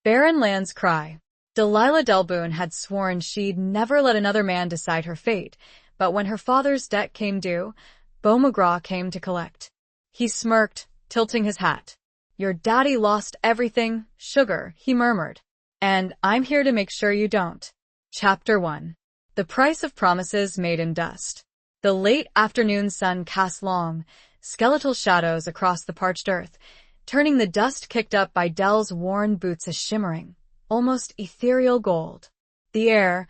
Barren Lands Cry. Delilah Delboon had sworn she'd never let another man decide her fate, but when her father's debt came due, Beau McGraw came to collect. He smirked, tilting his hat. "Your daddy lost everything, sugar," he murmured. "And I'm here to make sure you don't." Chapter 1. The Price of Promises Made in Dust. The late afternoon sun cast long, skeletal shadows across the parched earth, turning the dust kicked up by Dell's worn boots a shimmering, almost ethereal gold. The air,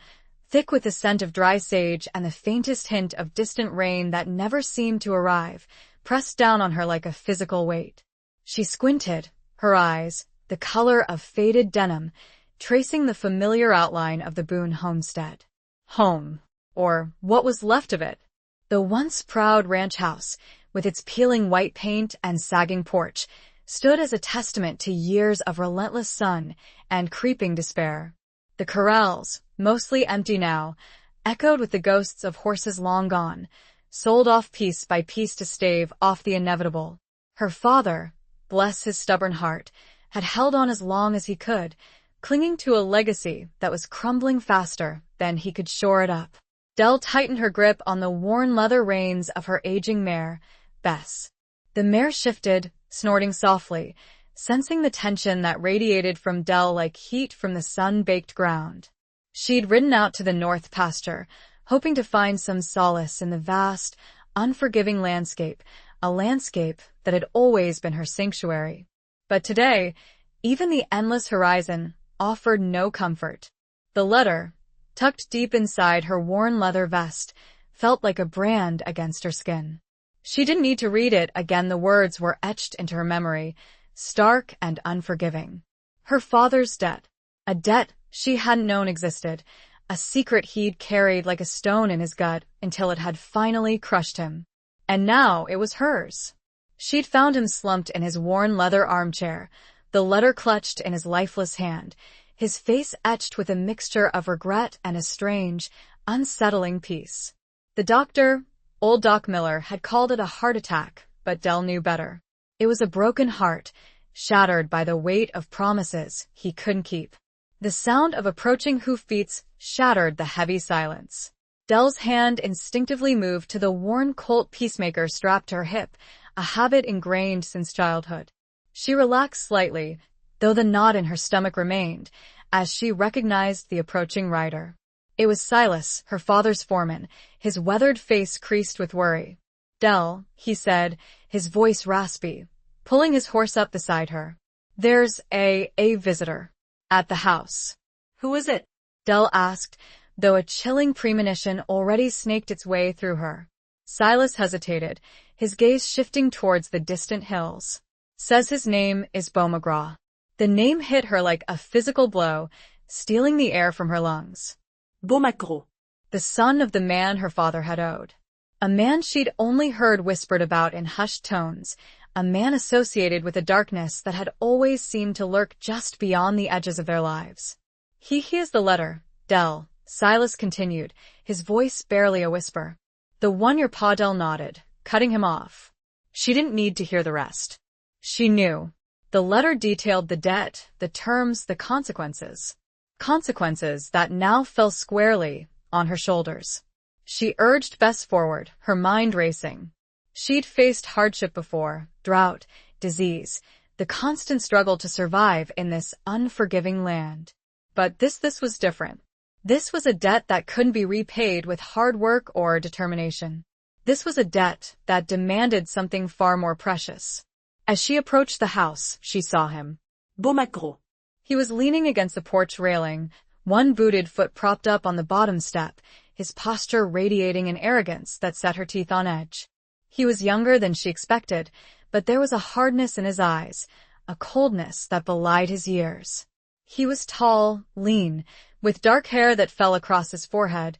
thick with the scent of dry sage and the faintest hint of distant rain that never seemed to arrive, pressed down on her like a physical weight. She squinted, her eyes, the color of faded denim, tracing the familiar outline of the Boone homestead. Home, or what was left of it. The once proud ranch house, with its peeling white paint and sagging porch, stood as a testament to years of relentless sun and creeping despair. The corrals, mostly empty now, echoed with the ghosts of horses long gone, sold off piece by piece to stave off the inevitable. Her father, bless his stubborn heart, had held on as long as he could, clinging to a legacy that was crumbling faster than he could shore it up. Dell tightened her grip on the worn leather reins of her aging mare, Bess. The mare shifted, snorting softly, sensing the tension that radiated from Dell like heat from the sun-baked ground. She'd ridden out to the north pasture, hoping to find some solace in the vast, unforgiving landscape, a landscape that had always been her sanctuary. But today, even the endless horizon offered no comfort. The letter, tucked deep inside her worn leather vest, felt like a brand against her skin. She didn't need to read it again. The words were etched into her memory, stark and unforgiving. Her father's debt. A debt she hadn't known existed, a secret he'd carried like a stone in his gut until it had finally crushed him. And now it was hers. She'd found him slumped in his worn leather armchair, the letter clutched in his lifeless hand, his face etched with a mixture of regret and a strange, unsettling peace. The doctor, old Doc Miller, had called it a heart attack, but Dell knew better. It was a broken heart, shattered by the weight of promises he couldn't keep. The sound of approaching hoofbeats shattered the heavy silence. Dell's hand instinctively moved to the worn Colt Peacemaker strapped to her hip, a habit ingrained since childhood. She relaxed slightly, though the knot in her stomach remained, as she recognized the approaching rider. It was Silas, her father's foreman, his weathered face creased with worry. "Dell," he said, his voice raspy, pulling his horse up beside her. "There's a visitor at the house." "Who is it?" Dell asked, though a chilling premonition already snaked its way through her. Silas hesitated, his gaze shifting towards the distant hills. "Says his name is Beau McGraw." The name hit her like a physical blow, stealing the air from her lungs. Beau McGraw. The son of the man her father had owed. A man she'd only heard whispered about in hushed tones, a man associated with a darkness that had always seemed to lurk just beyond the edges of their lives. He is the letter, Dell," Silas continued, his voice barely a whisper. "The one your pa." Dell nodded, cutting him off. She didn't need to hear the rest. She knew. The letter detailed the debt, the terms, the consequences. Consequences that now fell squarely on her shoulders. She urged Bess forward, her mind racing. She'd faced hardship before, drought, disease, the constant struggle to survive in this unforgiving land. But this was different. This was a debt that couldn't be repaid with hard work or determination. This was a debt that demanded something far more precious. As she approached the house, she saw him. Beau McGraw. He was leaning against the porch railing, one booted foot propped up on the bottom step, his posture radiating an arrogance that set her teeth on edge. He was younger than she expected, but there was a hardness in his eyes, a coldness that belied his years. He was tall, lean, with dark hair that fell across his forehead,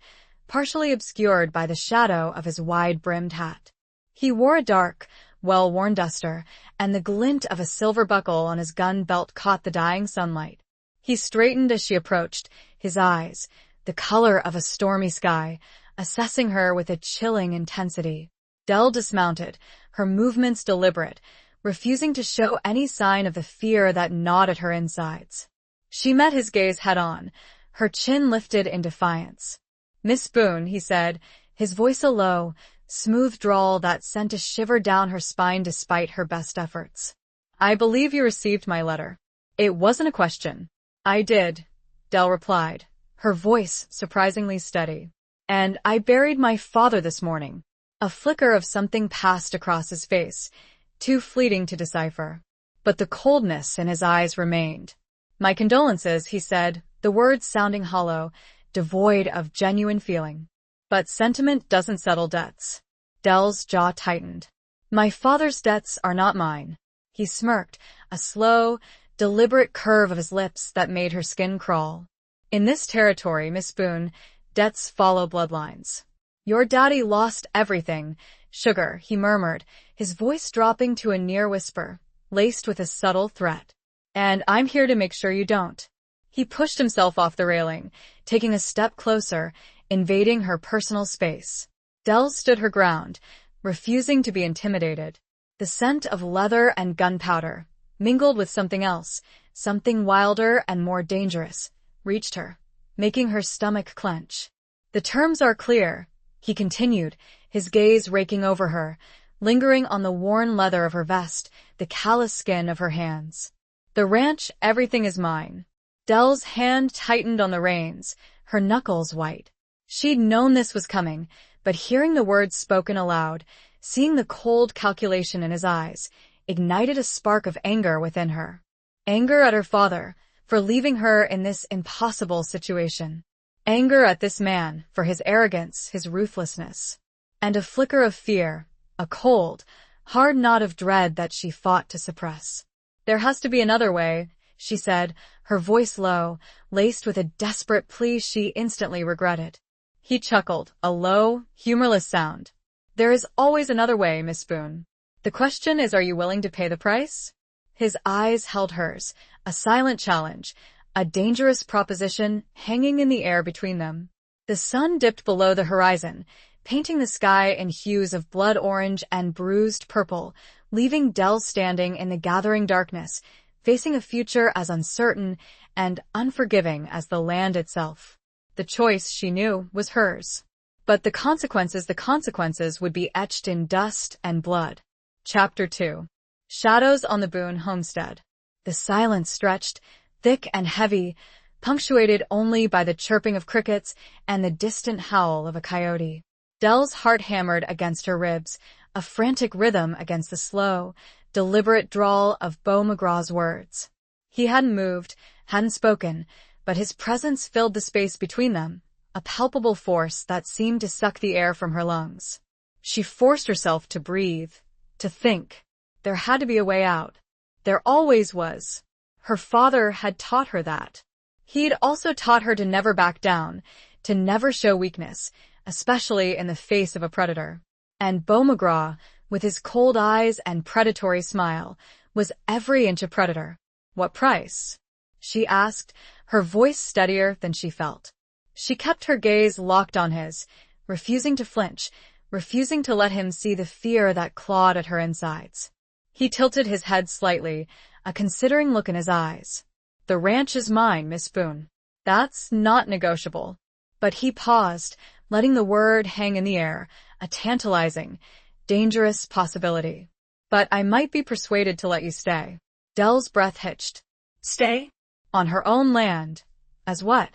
partially obscured by the shadow of his wide-brimmed hat. He wore a dark, well-worn duster, and the glint of a silver buckle on his gun belt caught the dying sunlight. He straightened as she approached, his eyes, the color of a stormy sky, assessing her with a chilling intensity. Dell dismounted, her movements deliberate, refusing to show any sign of the fear that gnawed at her insides. She met his gaze head-on, her chin lifted in defiance. "Miss Boone," he said, his voice a low, smooth drawl that sent a shiver down her spine despite her best efforts. "I believe you received my letter." "It wasn't a question." "I did," Dell replied, her voice surprisingly steady. "And I buried my father this morning." A flicker of something passed across his face, too fleeting to decipher. But the coldness in his eyes remained. "My condolences," he said, the words sounding hollow, devoid of genuine feeling. "But sentiment doesn't settle debts." Dell's jaw tightened. "My father's debts are not mine." He smirked, a slow, deliberate curve of his lips that made her skin crawl. "In this territory, Miss Boone, debts follow bloodlines. Your daddy lost everything, sugar," he murmured, his voice dropping to a near whisper, laced with a subtle threat. "And I'm here to make sure you don't." He pushed himself off the railing, taking a step closer, invading her personal space. Dell stood her ground, refusing to be intimidated. The scent of leather and gunpowder, mingled with something else, something wilder and more dangerous, reached her, making her stomach clench. "The terms are clear," he continued, his gaze raking over her, lingering on the worn leather of her vest, the callous skin of her hands. "The ranch, everything is mine." Dell's hand tightened on the reins, her knuckles white. She'd known this was coming, but hearing the words spoken aloud, seeing the cold calculation in his eyes, ignited a spark of anger within her. Anger at her father, for leaving her in this impossible situation. Anger at this man, for his arrogance, his ruthlessness. And a flicker of fear, a cold, hard knot of dread that she fought to suppress. "There has to be another way," she said, her voice low, laced with a desperate plea she instantly regretted. He chuckled, a low, humorless sound. "There is always another way, Miss Boone. The question is, are you willing to pay the price?" His eyes held hers, a silent challenge, a dangerous proposition hanging in the air between them. The sun dipped below the horizon, painting the sky in hues of blood orange and bruised purple, leaving Dell standing in the gathering darkness, facing a future as uncertain and unforgiving as the land itself. The choice, she knew, was hers. But the consequences would be etched in dust and blood. Chapter 2. Shadows on the Boone homestead. The silence stretched, thick and heavy, punctuated only by the chirping of crickets and the distant howl of a coyote. Dell's heart hammered against her ribs, a frantic rhythm against the slow, deliberate drawl of Beau McGraw's words. He hadn't moved, hadn't spoken, but his presence filled the space between them, a palpable force that seemed to suck the air from her lungs. She forced herself to breathe, to think. There had to be a way out. There always was. Her father had taught her that. He'd also taught her to never back down, to never show weakness, especially in the face of a predator. And Beau McGraw, with his cold eyes and predatory smile, was every inch a predator. "What price?" she asked, her voice steadier than she felt. She kept her gaze locked on his, refusing to flinch, refusing to let him see the fear that clawed at her insides. He tilted his head slightly, a considering look in his eyes. "The ranch is mine, Miss Boone. That's not negotiable." But he paused, letting the word hang in the air, a tantalizing, dangerous possibility. "But I might be persuaded to let you stay." Dell's breath hitched. "Stay? On her own land? As what?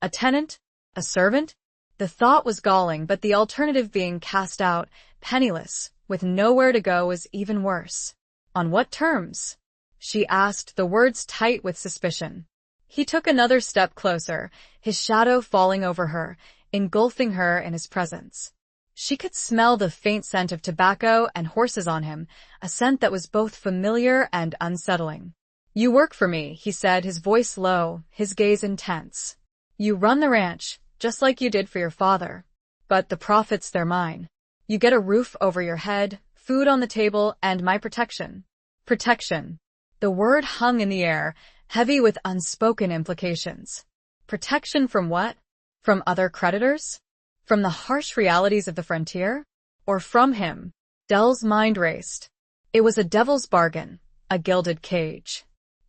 A tenant? A servant?" The thought was galling, but the alternative being cast out, penniless, with nowhere to go, was even worse. "On what terms?" she asked, the words tight with suspicion. He took another step closer, his shadow falling over her, engulfing her in his presence. She could smell the faint scent of tobacco and horses on him, a scent that was both familiar and unsettling. "You work for me," he said, his voice low, his gaze intense. "You run the ranch, just like you did for your father. But the profits, they're mine. You get a roof over your head, food on the table, and my protection." Protection. The word hung in the air, heavy with unspoken implications. Protection from what? From other creditors? From the harsh realities of the frontier? Or from him? Dell's mind raced. It was a devil's bargain, a gilded cage.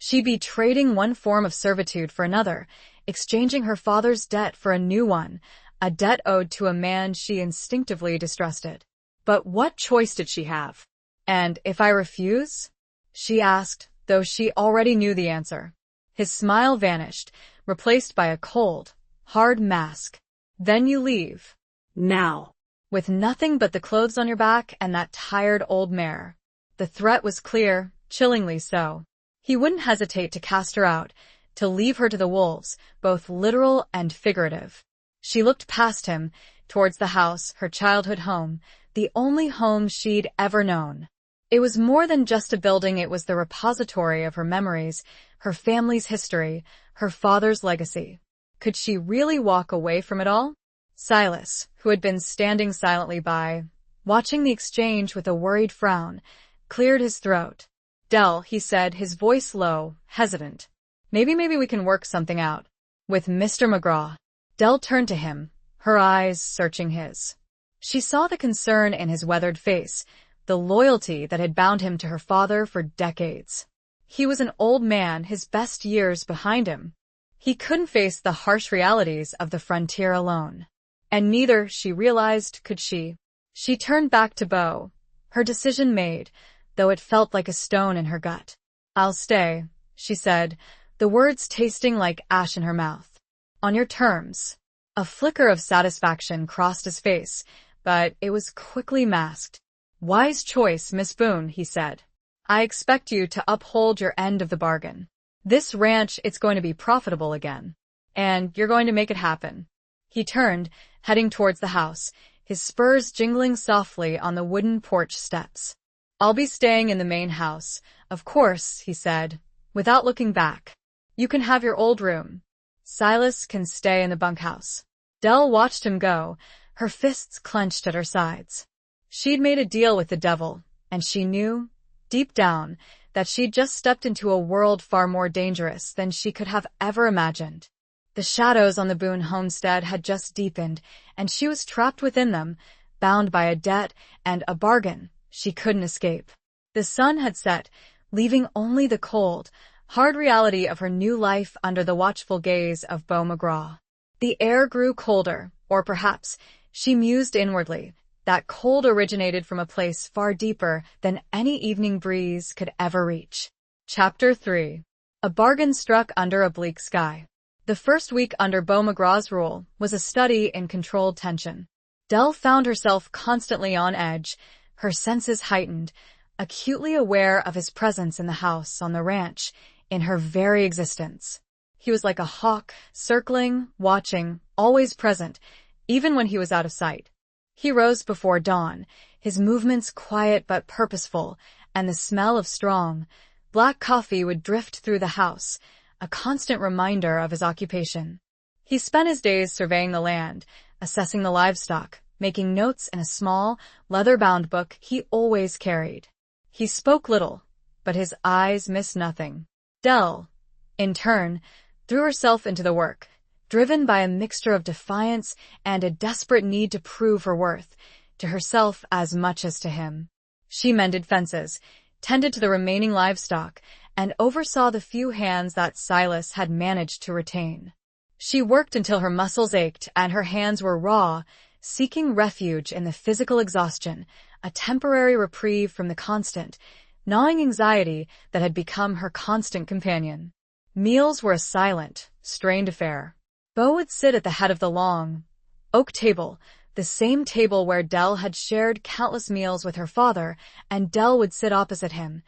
She'd be trading one form of servitude for another, exchanging her father's debt for a new one, a debt owed to a man she instinctively distrusted. But what choice did she have? "And if I refuse?" she asked, though she already knew the answer. His smile vanished, replaced by a cold, hard mask. "Then you leave. Now." With nothing but the clothes on your back and that tired old mare. The threat was clear, chillingly so. He wouldn't hesitate to cast her out, to leave her to the wolves, both literal and figurative. She looked past him, towards the house, her childhood home, the only home she'd ever known. It was more than just a building, it was the repository of her memories, her family's history, her father's legacy. Could she really walk away from it all? Silas, who had been standing silently by, watching the exchange with a worried frown, cleared his throat. "Dell," he said, his voice low, hesitant. Maybe we can work something out." "With Mr. McGraw." Dell turned to him, her eyes searching his. She saw the concern in his weathered face, the loyalty that had bound him to her father for decades. He was an old man, his best years behind him. He couldn't face the harsh realities of the frontier alone. And neither, she realized, could she. She turned back to Beau, her decision made, though it felt like a stone in her gut. "I'll stay," she said, the words tasting like ash in her mouth. "On your terms." A flicker of satisfaction crossed his face, but it was quickly masked. "Wise choice, Miss Boone," he said. "I expect you to uphold your end of the bargain. This ranch, it's going to be profitable again. And you're going to make it happen." He turned, heading towards the house, his spurs jingling softly on the wooden porch steps. "I'll be staying in the main house, of course," he said, without looking back. "You can have your old room. Silas can stay in the bunkhouse." Dell watched him go, her fists clenched at her sides. She'd made a deal with the devil, and she knew, deep down, that she'd just stepped into a world far more dangerous than she could have ever imagined. The shadows on the Boone homestead had just deepened, and she was trapped within them, bound by a debt and a bargain she couldn't escape. The sun had set, leaving only the cold, hard reality of her new life under the watchful gaze of Beau McGraw. The air grew colder, or perhaps, she mused inwardly, that cold originated from a place far deeper than any evening breeze could ever reach. Chapter 3. A bargain struck under a bleak sky. The first week under Beau McGraw's rule was a study in controlled tension. Dell found herself constantly on edge, her senses heightened, acutely aware of his presence in the house, on the ranch, in her very existence. He was like a hawk, circling, watching, always present, even when he was out of sight. He rose before dawn, his movements quiet but purposeful, and the smell of strong, black coffee would drift through the house, a constant reminder of his occupation. He spent his days surveying the land, assessing the livestock, making notes in a small, leather-bound book he always carried. He spoke little, but his eyes missed nothing. Dell, in turn, threw herself into the work, driven by a mixture of defiance and a desperate need to prove her worth, to herself as much as to him. She mended fences, tended to the remaining livestock, and oversaw the few hands that Silas had managed to retain. She worked until her muscles ached and her hands were raw, seeking refuge in the physical exhaustion, a temporary reprieve from the constant, gnawing anxiety that had become her constant companion. Meals were a silent, strained affair. Beau would sit at the head of the long, oak table, the same table where Dell had shared countless meals with her father, and Dell would sit opposite him,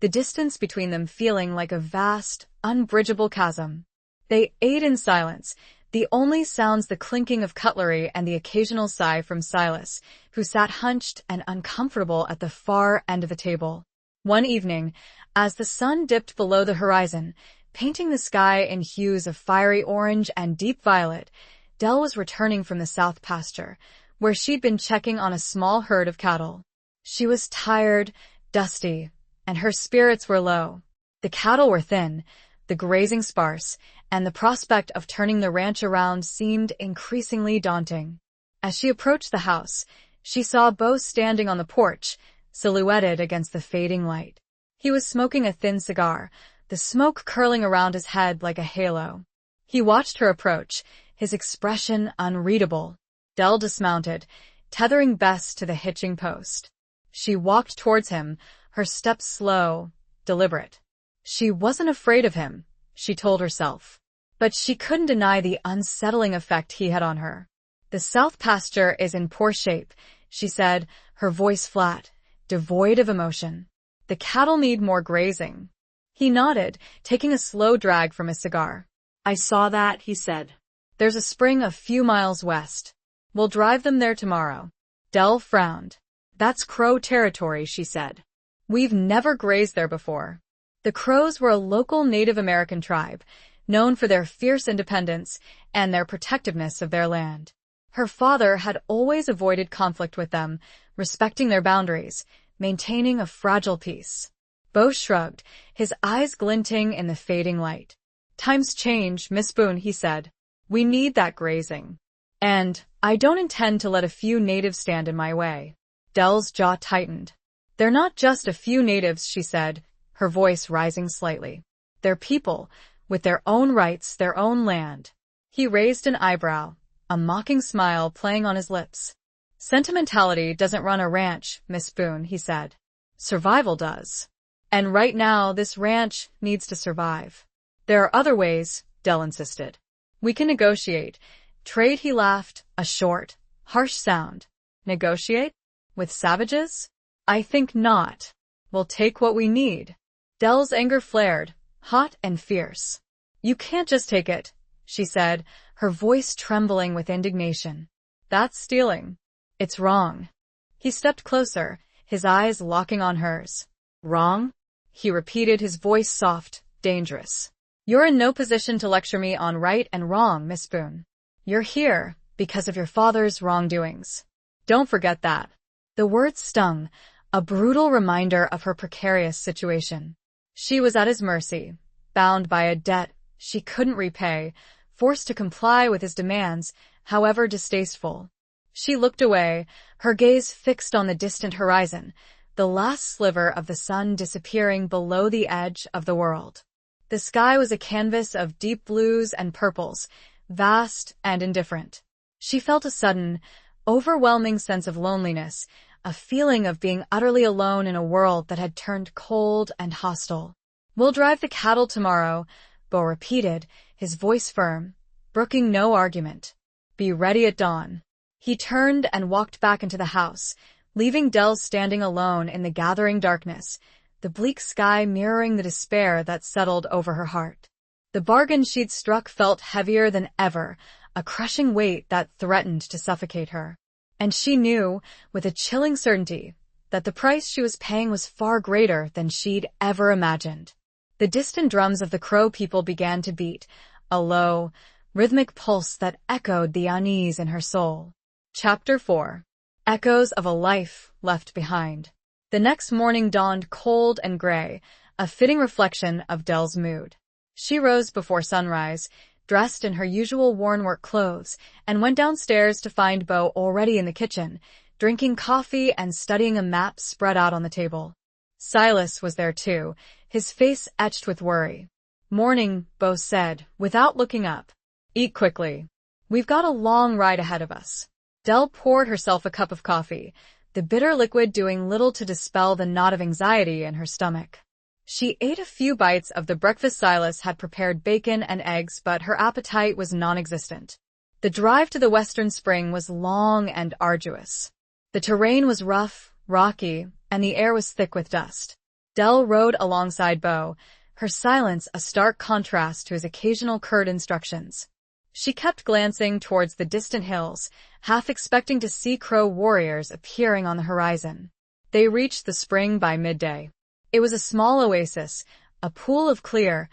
the distance between them feeling like a vast, unbridgeable chasm. They ate in silence, the only sounds the clinking of cutlery and the occasional sigh from Silas, who sat hunched and uncomfortable at the far end of the table. One evening, as the sun dipped below the horizon, painting the sky in hues of fiery orange and deep violet, Dell was returning from the south pasture, where she'd been checking on a small herd of cattle. She was tired, dusty, and her spirits were low. The cattle were thin, the grazing sparse, and the prospect of turning the ranch around seemed increasingly daunting. As she approached the house, she saw Beau standing on the porch, silhouetted against the fading light. He was smoking a thin cigar, the smoke curling around his head like a halo. He watched her approach, his expression unreadable. Dell dismounted, tethering Bess to the hitching post. She walked towards him, her steps slow, deliberate. She wasn't afraid of him, she told herself. But she couldn't deny the unsettling effect he had on her. The south pasture is in poor shape, she said, her voice flat, devoid of emotion. The cattle need more grazing. He nodded, taking a slow drag from his cigar. I saw that, he said. There's a spring a few miles west. We'll drive them there tomorrow. Dell frowned. That's Crow territory, she said. We've never grazed there before. The Crows were a local Native American tribe, known for their fierce independence and their protectiveness of their land. Her father had always avoided conflict with them, respecting their boundaries, maintaining a fragile peace. Bo shrugged, his eyes glinting in the fading light. Times change, Miss Boone, he said. We need that grazing. And I don't intend to let a few natives stand in my way. Dell's jaw tightened. They're not just a few natives, she said, her voice rising slightly. They're people, with their own rights, their own land. He raised an eyebrow, a mocking smile playing on his lips. Sentimentality doesn't run a ranch, Miss Boone, he said. Survival does. And right now, this ranch needs to survive. There are other ways, Dell insisted. We can negotiate. Trade, he laughed, a short, harsh sound. Negotiate? With savages? I think not. We'll take what we need. Dell's anger flared, hot and fierce. You can't just take it, she said, her voice trembling with indignation. That's stealing. It's wrong. He stepped closer, his eyes locking on hers. Wrong? He repeated, his voice soft, dangerous. You're in no position to lecture me on right and wrong, Miss Boone. You're here because of your father's wrongdoings. Don't forget that. The words stung, a brutal reminder of her precarious situation. She was at his mercy, bound by a debt she couldn't repay, forced to comply with his demands, however distasteful. She looked away, her gaze fixed on the distant horizon, the last sliver of the sun disappearing below the edge of the world. The sky was a canvas of deep blues and purples, vast and indifferent. She felt a sudden, overwhelming sense of loneliness, a feeling of being utterly alone in a world that had turned cold and hostile. We'll drive the cattle tomorrow, Bo repeated, his voice firm, brooking no argument. Be ready at dawn. He turned and walked back into the house, leaving Dell standing alone in the gathering darkness, the bleak sky mirroring the despair that settled over her heart. The bargain she'd struck felt heavier than ever, a crushing weight that threatened to suffocate her. And she knew, with a chilling certainty, that the price she was paying was far greater than she'd ever imagined. The distant drums of the Crow people began to beat, a low, rhythmic pulse that echoed the unease in her soul. Chapter 4. Echoes of a Life Left Behind. The next morning dawned cold and gray, a fitting reflection of Dell's mood. She rose before sunrise, dressed in her usual worn-work clothes, and went downstairs to find Bo already in the kitchen, drinking coffee and studying a map spread out on the table. Silas was there too, his face etched with worry. Morning, Bo said, without looking up. Eat quickly. We've got a long ride ahead of us. Dell poured herself a cup of coffee, the bitter liquid doing little to dispel the knot of anxiety in her stomach. She ate a few bites of the breakfast Silas had prepared, bacon and eggs, but her appetite was non-existent. The drive to the western spring was long and arduous. The terrain was rough, rocky, and the air was thick with dust. Dell rode alongside Bo, her silence a stark contrast to his occasional curt instructions. She kept glancing towards the distant hills, half expecting to see Crow warriors appearing on the horizon. They reached the spring by midday. It was a small oasis, a pool of clear,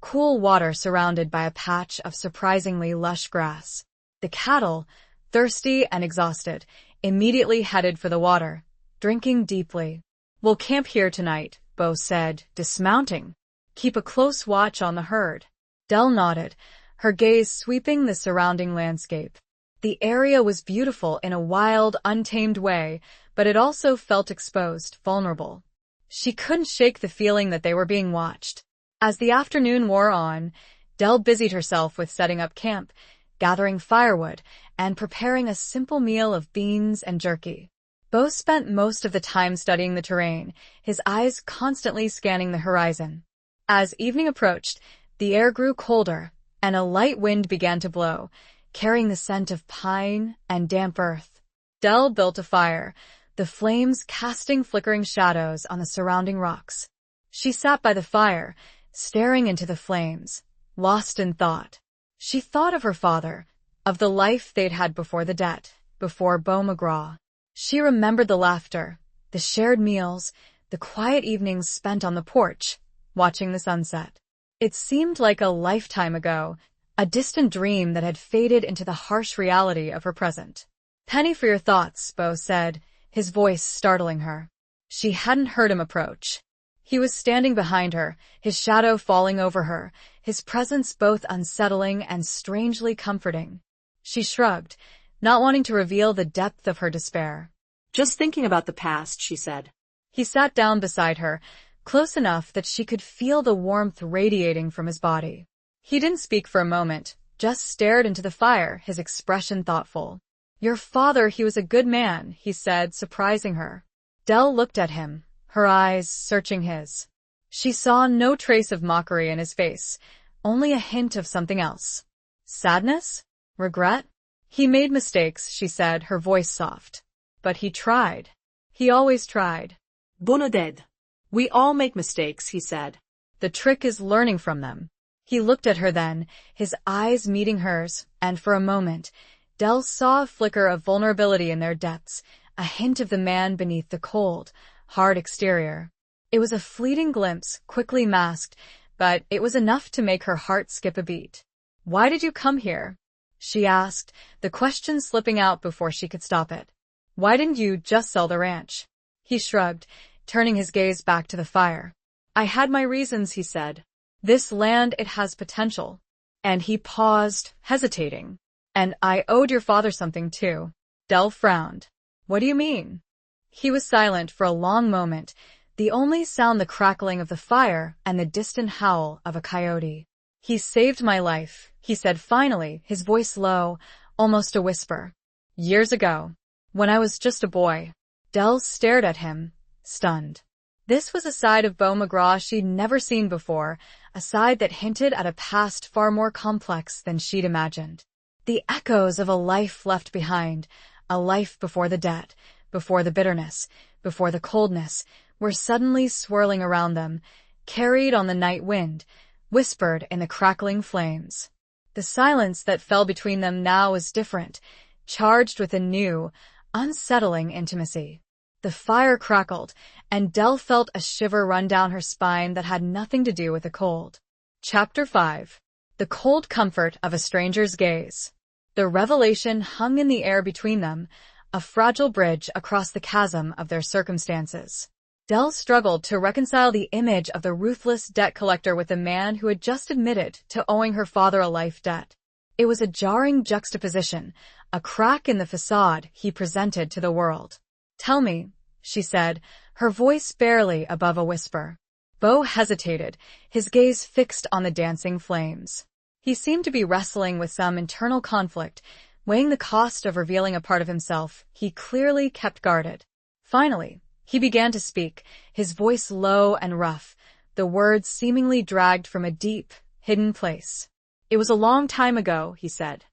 cool water surrounded by a patch of surprisingly lush grass. The cattle, thirsty and exhausted, immediately headed for the water, drinking deeply. We'll camp here tonight, Bo said, dismounting. Keep a close watch on the herd. Dell nodded, her gaze sweeping the surrounding landscape. The area was beautiful in a wild, untamed way, but it also felt exposed, vulnerable. She couldn't shake the feeling that they were being watched. As the afternoon wore on, Dell busied herself with setting up camp, gathering firewood, and preparing a simple meal of beans and jerky. Bo spent most of the time studying the terrain, his eyes constantly scanning the horizon. As evening approached, the air grew colder, and a light wind began to blow, carrying the scent of pine and damp earth. Dell built a fire, the flames casting flickering shadows on the surrounding rocks. She sat by the fire, staring into the flames, lost in thought. She thought of her father, of the life they'd had before the debt, before Beau McGraw. She remembered the laughter, the shared meals, the quiet evenings spent on the porch, watching the sunset. It seemed like a lifetime ago, a distant dream that had faded into the harsh reality of her present. "Penny for your thoughts," Beau said, his voice startling her. She hadn't heard him approach. He was standing behind her, his shadow falling over her, his presence both unsettling and strangely comforting. She shrugged, not wanting to reveal the depth of her despair. "Just thinking about the past," she said. He sat down beside her, close enough that she could feel the warmth radiating from his body. He didn't speak for a moment, just stared into the fire, his expression thoughtful. "Your father, he was a good man," he said, surprising her. Dell looked at him, her eyes searching his. She saw no trace of mockery in his face, only a hint of something else. Sadness? Regret? "He made mistakes," she said, her voice soft. "But he tried. He always tried." "Bonoded. We all make mistakes," he said. "The trick is learning from them." He looked at her then, his eyes meeting hers, and for a moment, Dell saw a flicker of vulnerability in their depths, a hint of the man beneath the cold, hard exterior. It was a fleeting glimpse, quickly masked, but it was enough to make her heart skip a beat. "Why did you come here?" she asked, the question slipping out before she could stop it. "Why didn't you just sell the ranch?" He shrugged, turning his gaze back to the fire. "I had my reasons," he said. "This land, it has potential." And he paused, hesitating. "And I owed your father something too." Dell frowned. "What do you mean?" He was silent for a long moment, the only sound the crackling of the fire and the distant howl of a coyote. "He saved my life," he said finally, his voice low, almost a whisper. "Years ago, when I was just a boy." Dell stared at him, stunned. This was a side of Beau McGraw she'd never seen before, a side that hinted at a past far more complex than she'd imagined. The echoes of a life left behind, a life before the debt, before the bitterness, before the coldness, were suddenly swirling around them, carried on the night wind, whispered in the crackling flames. The silence that fell between them now was different, charged with a new, unsettling intimacy. The fire crackled, and Dell felt a shiver run down her spine that had nothing to do with the cold. Chapter 5. The cold comfort of a stranger's gaze. The revelation hung in the air between them, a fragile bridge across the chasm of their circumstances. Dell struggled to reconcile the image of the ruthless debt collector with the man who had just admitted to owing her father a life debt. It was a jarring juxtaposition, a crack in the facade he presented to the world. "Tell me," she said, her voice barely above a whisper. Beau hesitated, his gaze fixed on the dancing flames. He seemed to be wrestling with some internal conflict, weighing the cost of revealing a part of himself he clearly kept guarded. Finally, he began to speak, his voice low and rough, the words seemingly dragged from a deep, hidden place. "It was a long time ago," he said.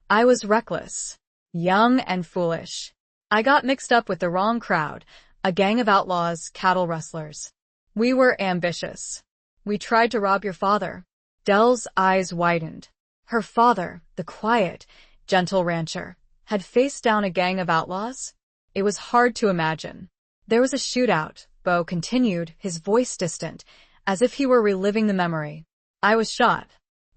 "I was reckless, young and foolish. I got mixed up with the wrong crowd, a gang of outlaws, cattle rustlers. We were ambitious. We tried to rob your father." Dell's eyes widened. Her father, the quiet, gentle rancher, had faced down a gang of outlaws? It was hard to imagine. "There was a shootout," Beau continued, his voice distant, as if he were reliving the memory. "I was shot.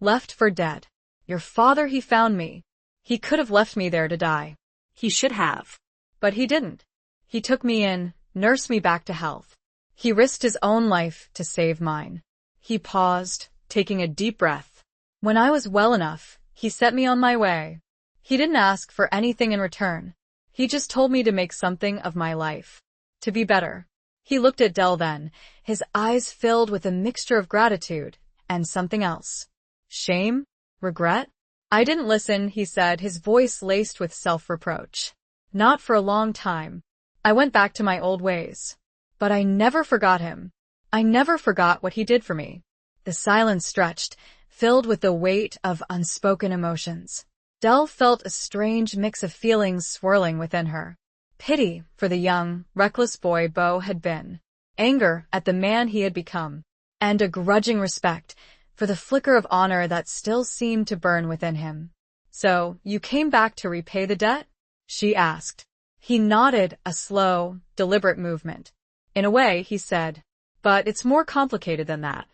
Left for dead. Your father, he found me. He could have left me there to die. He should have. But he didn't. He took me in, nursed me back to health. He risked his own life to save mine." He paused, taking a deep breath. "When I was well enough, he set me on my way. He didn't ask for anything in return. He just told me to make something of my life. To be better." He looked at Dell then, his eyes filled with a mixture of gratitude and something else. Shame? Regret? I didn't listen, he said, his voice laced with self-reproach. Not for a long time. I went back to my old ways. But I never forgot him. I never forgot what he did for me. The silence stretched, filled with the weight of unspoken emotions. Dell felt a strange mix of feelings swirling within her. Pity for the young, reckless boy Bo had been. Anger at the man he had become. And a grudging respect for the flicker of honor that still seemed to burn within him. So, you came back to repay the debt? She asked. He nodded, a slow, deliberate movement. In a way, he said, but it's more complicated than that.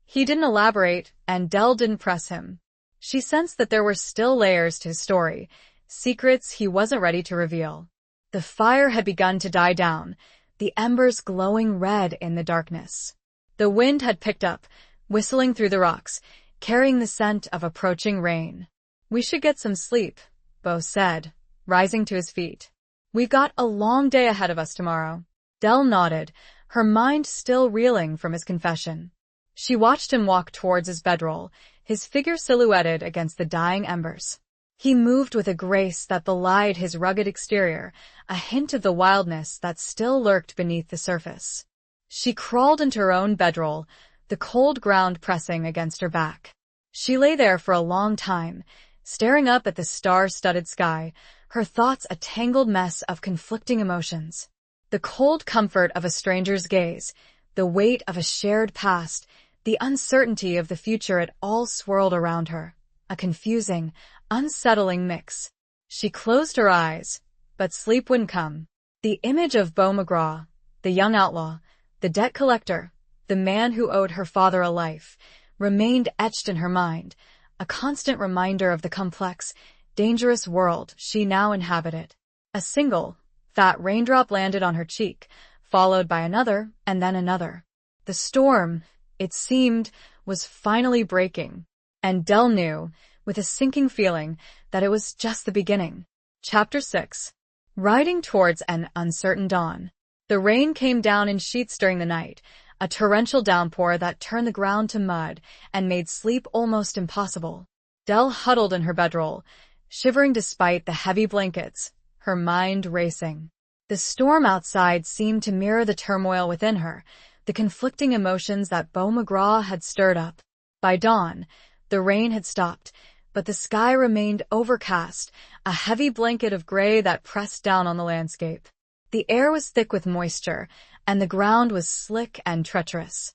He didn't elaborate, and Dell didn't press him. She sensed that there were still layers to his story, secrets he wasn't ready to reveal. The fire had begun to die down, the embers glowing red in the darkness. The wind had picked up, whistling through the rocks, carrying the scent of approaching rain. We should get some sleep, Bo said, rising to his feet. We've got a long day ahead of us tomorrow. Dell nodded, her mind still reeling from his confession. She watched him walk towards his bedroll, his figure silhouetted against the dying embers. He moved with a grace that belied his rugged exterior, a hint of the wildness that still lurked beneath the surface. She crawled into her own bedroll, the cold ground pressing against her back. She lay there for a long time, staring up at the star-studded sky, her thoughts a tangled mess of conflicting emotions. The cold comfort of a stranger's gaze, the weight of a shared past, the uncertainty of the future, it all swirled around her, a confusing, unsettling mix. She closed her eyes, but sleep wouldn't come. The image of Beau McGraw, the young outlaw, the debt collector, the man who owed her father a life, remained etched in her mind, a constant reminder of the complex, dangerous world she now inhabited. A single, fat raindrop landed on her cheek, followed by another and then another. The storm, it seemed, was finally breaking, and Dell knew, with a sinking feeling, that it was just the beginning. Chapter 6. Riding towards an uncertain dawn. The rain came down in sheets during the night, a torrential downpour that turned the ground to mud and made sleep almost impossible. Dell huddled in her bedroll, shivering despite the heavy blankets, her mind racing. The storm outside seemed to mirror the turmoil within her, the conflicting emotions that Beau McGraw had stirred up. By dawn, the rain had stopped, but the sky remained overcast, a heavy blanket of gray that pressed down on the landscape. The air was thick with moisture, and the ground was slick and treacherous.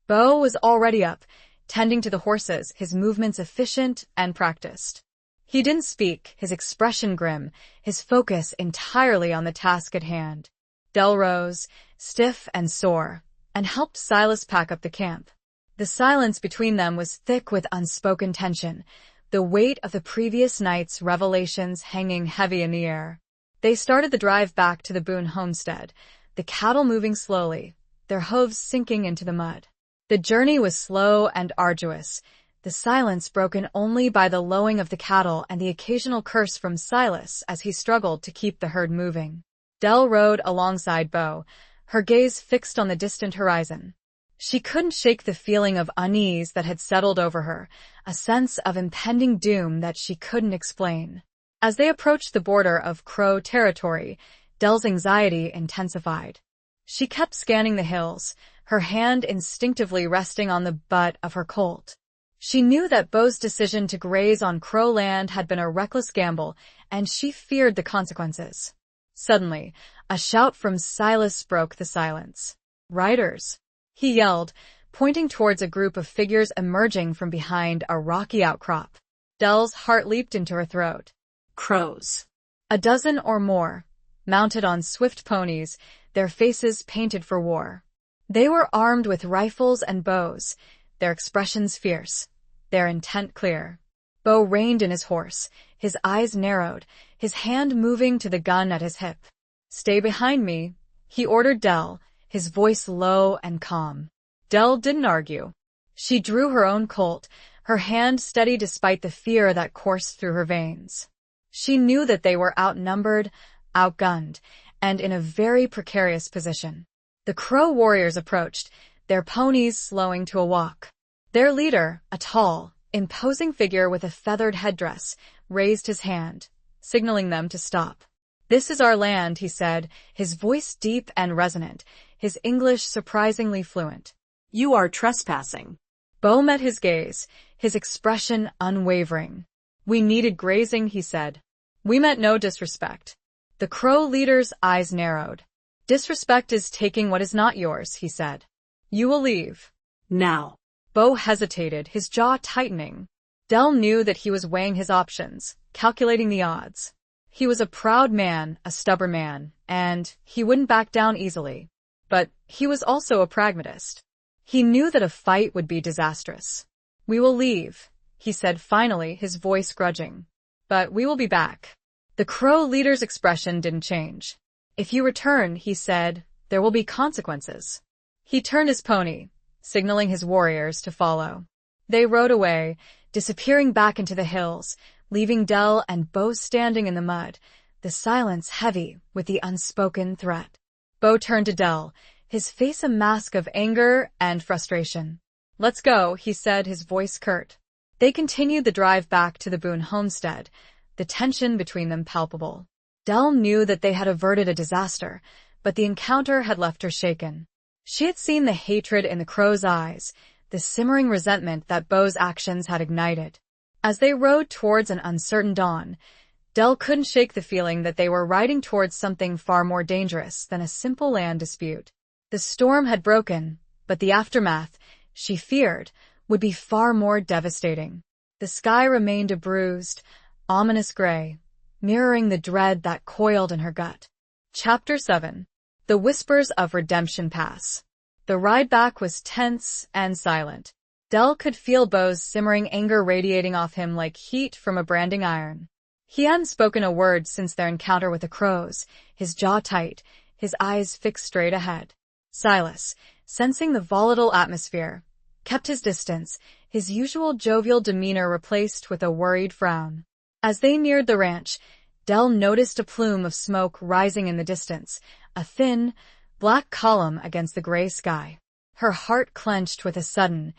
Beau was already up, tending to the horses, his movements efficient and practiced. He didn't speak, his expression grim, his focus entirely on the task at hand. Dell rose, stiff and sore, and helped Silas pack up the camp. The silence between them was thick with unspoken tension, the weight of the previous night's revelations hanging heavy in the air. They started the drive back to the Boone homestead, the cattle moving slowly, their hooves sinking into the mud. The journey was slow and arduous, the silence broken only by the lowing of the cattle and the occasional curse from Silas as he struggled to keep the herd moving. Dell rode alongside Beau, her gaze fixed on the distant horizon. She couldn't shake the feeling of unease that had settled over her, a sense of impending doom that she couldn't explain. As they approached the border of Crow territory, Dell's anxiety intensified. She kept scanning the hills, her hand instinctively resting on the butt of her Colt. She knew that Beau's decision to graze on Crow land had been a reckless gamble, and she feared the consequences. Suddenly, a shout from Silas broke the silence. "Riders!" he yelled, pointing towards a group of figures emerging from behind a rocky outcrop. Dell's heart leaped into her throat. Crows. A dozen or more, mounted on swift ponies, their faces painted for war. They were armed with rifles and bows, their expressions fierce, their intent clear. Beau reined in his horse, his eyes narrowed, his hand moving to the gun at his hip. "Stay behind me," he ordered Dell, his voice low and calm. Dell didn't argue. She drew her own Colt, her hand steady despite the fear that coursed through her veins. She knew that they were outnumbered, outgunned, and in a very precarious position. The Crow warriors approached, their ponies slowing to a walk. Their leader, a tall, imposing figure with a feathered headdress, raised his hand, signaling them to stop. "This is our land," he said, his voice deep and resonant, his English surprisingly fluent. "You are trespassing." Bo met his gaze, his expression unwavering. "We needed grazing," he said. "We meant no disrespect." The Crow leader's eyes narrowed. "Disrespect is taking what is not yours," he said. "You will leave." "Now." Bo hesitated, his jaw tightening. Del knew that he was weighing his options, calculating the odds. He was a proud man, a stubborn man, and he wouldn't back down easily. But he was also a pragmatist. He knew that a fight would be disastrous. "We will leave," he said finally, his voice grudging. "But we will be back." The Crow leader's expression didn't change. "If you return," he said, "there will be consequences." He turned his pony, signaling his warriors to follow. They rode away, disappearing back into the hills, leaving Del and Bo standing in the mud, the silence heavy with the unspoken threat. Bo turned to Del, his face a mask of anger and frustration. "Let's go," he said, his voice curt. They continued the drive back to the Boone homestead, the tension between them palpable. Del knew that they had averted a disaster, but the encounter had left her shaken. She had seen the hatred in the Crow's eyes, the simmering resentment that Bo's actions had ignited. As they rode towards an uncertain dawn, Del couldn't shake the feeling that they were riding towards something far more dangerous than a simple land dispute. The storm had broken, but the aftermath, she feared, would be far more devastating. The sky remained a bruised, ominous gray, mirroring the dread that coiled in her gut. Chapter 7. The Whispers of Redemption Pass. The ride back was tense and silent. Del could feel Bo's simmering anger radiating off him like heat from a branding iron. He hadn't spoken a word since their encounter with the Crows, his jaw tight, his eyes fixed straight ahead. Silas, sensing the volatile atmosphere, kept his distance, his usual jovial demeanor replaced with a worried frown. As they neared the ranch, Del noticed a plume of smoke rising in the distance, a thin, black column against the gray sky. Her heart clenched with a sudden,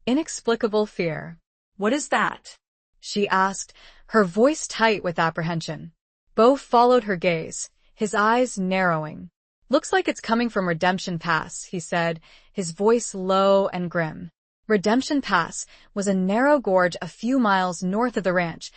inexplicable fear. "What is that?" she asked, her voice tight with apprehension. Bo followed her gaze, his eyes narrowing. "Looks like it's coming from Redemption Pass," he said, his voice low and grim. Redemption Pass was a narrow gorge a few miles north of the ranch,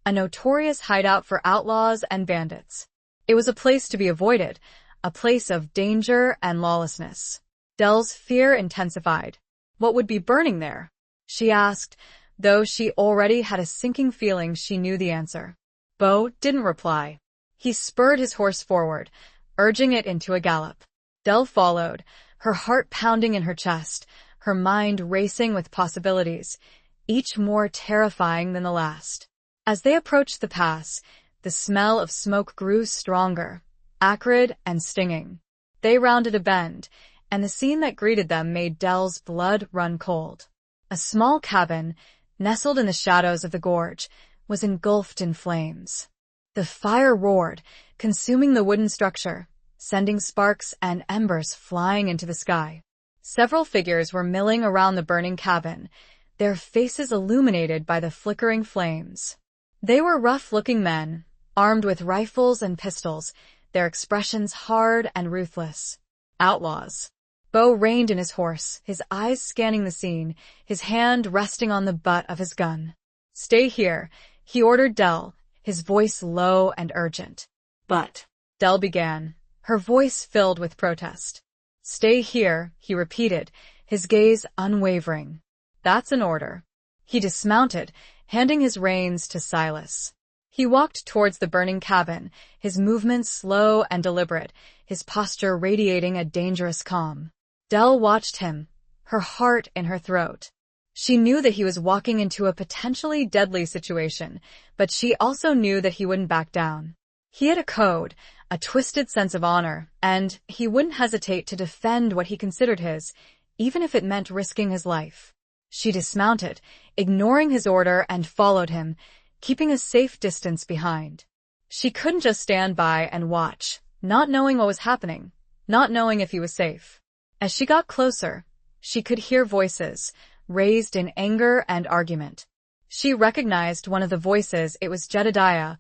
a notorious hideout for outlaws and bandits. It was a place to be avoided, a place of danger and lawlessness. Del's fear intensified. What would be burning there? She asked, though she already had a sinking feeling she knew the answer. Bo didn't reply. He spurred his horse forward, urging it into a gallop. Del followed, her heart pounding in her chest, her mind racing with possibilities, each more terrifying than the last. As they approached the pass, the smell of smoke grew stronger, acrid and stinging. They rounded a bend, and the scene that greeted them made Del's blood run cold. A small cabin, nestled in the shadows of the gorge, was engulfed in flames. The fire roared, consuming the wooden structure, sending sparks and embers flying into the sky. Several figures were milling around the burning cabin, their faces illuminated by the flickering flames. They were rough-looking men, armed with rifles and pistols, their expressions hard and ruthless. Outlaws. Bo reined in his horse, his eyes scanning the scene, his hand resting on the butt of his gun. "Stay here," he ordered Del, his voice low and urgent. "But," Del began, her voice filled with protest. "Stay here," he repeated, his gaze unwavering. "That's an order." He dismounted, handing his reins to Silas. He walked towards the burning cabin, his movements slow and deliberate, his posture radiating a dangerous calm. Del watched him, her heart in her throat. She knew that he was walking into a potentially deadly situation, but she also knew that he wouldn't back down. He had a code, a twisted sense of honor, and he wouldn't hesitate to defend what he considered his, even if it meant risking his life. She dismounted, ignoring his order, and followed him, keeping a safe distance behind. She couldn't just stand by and watch, not knowing what was happening, not knowing if he was safe. As she got closer, she could hear voices, raised in anger and argument. She recognized one of the voices. It was Jedediah,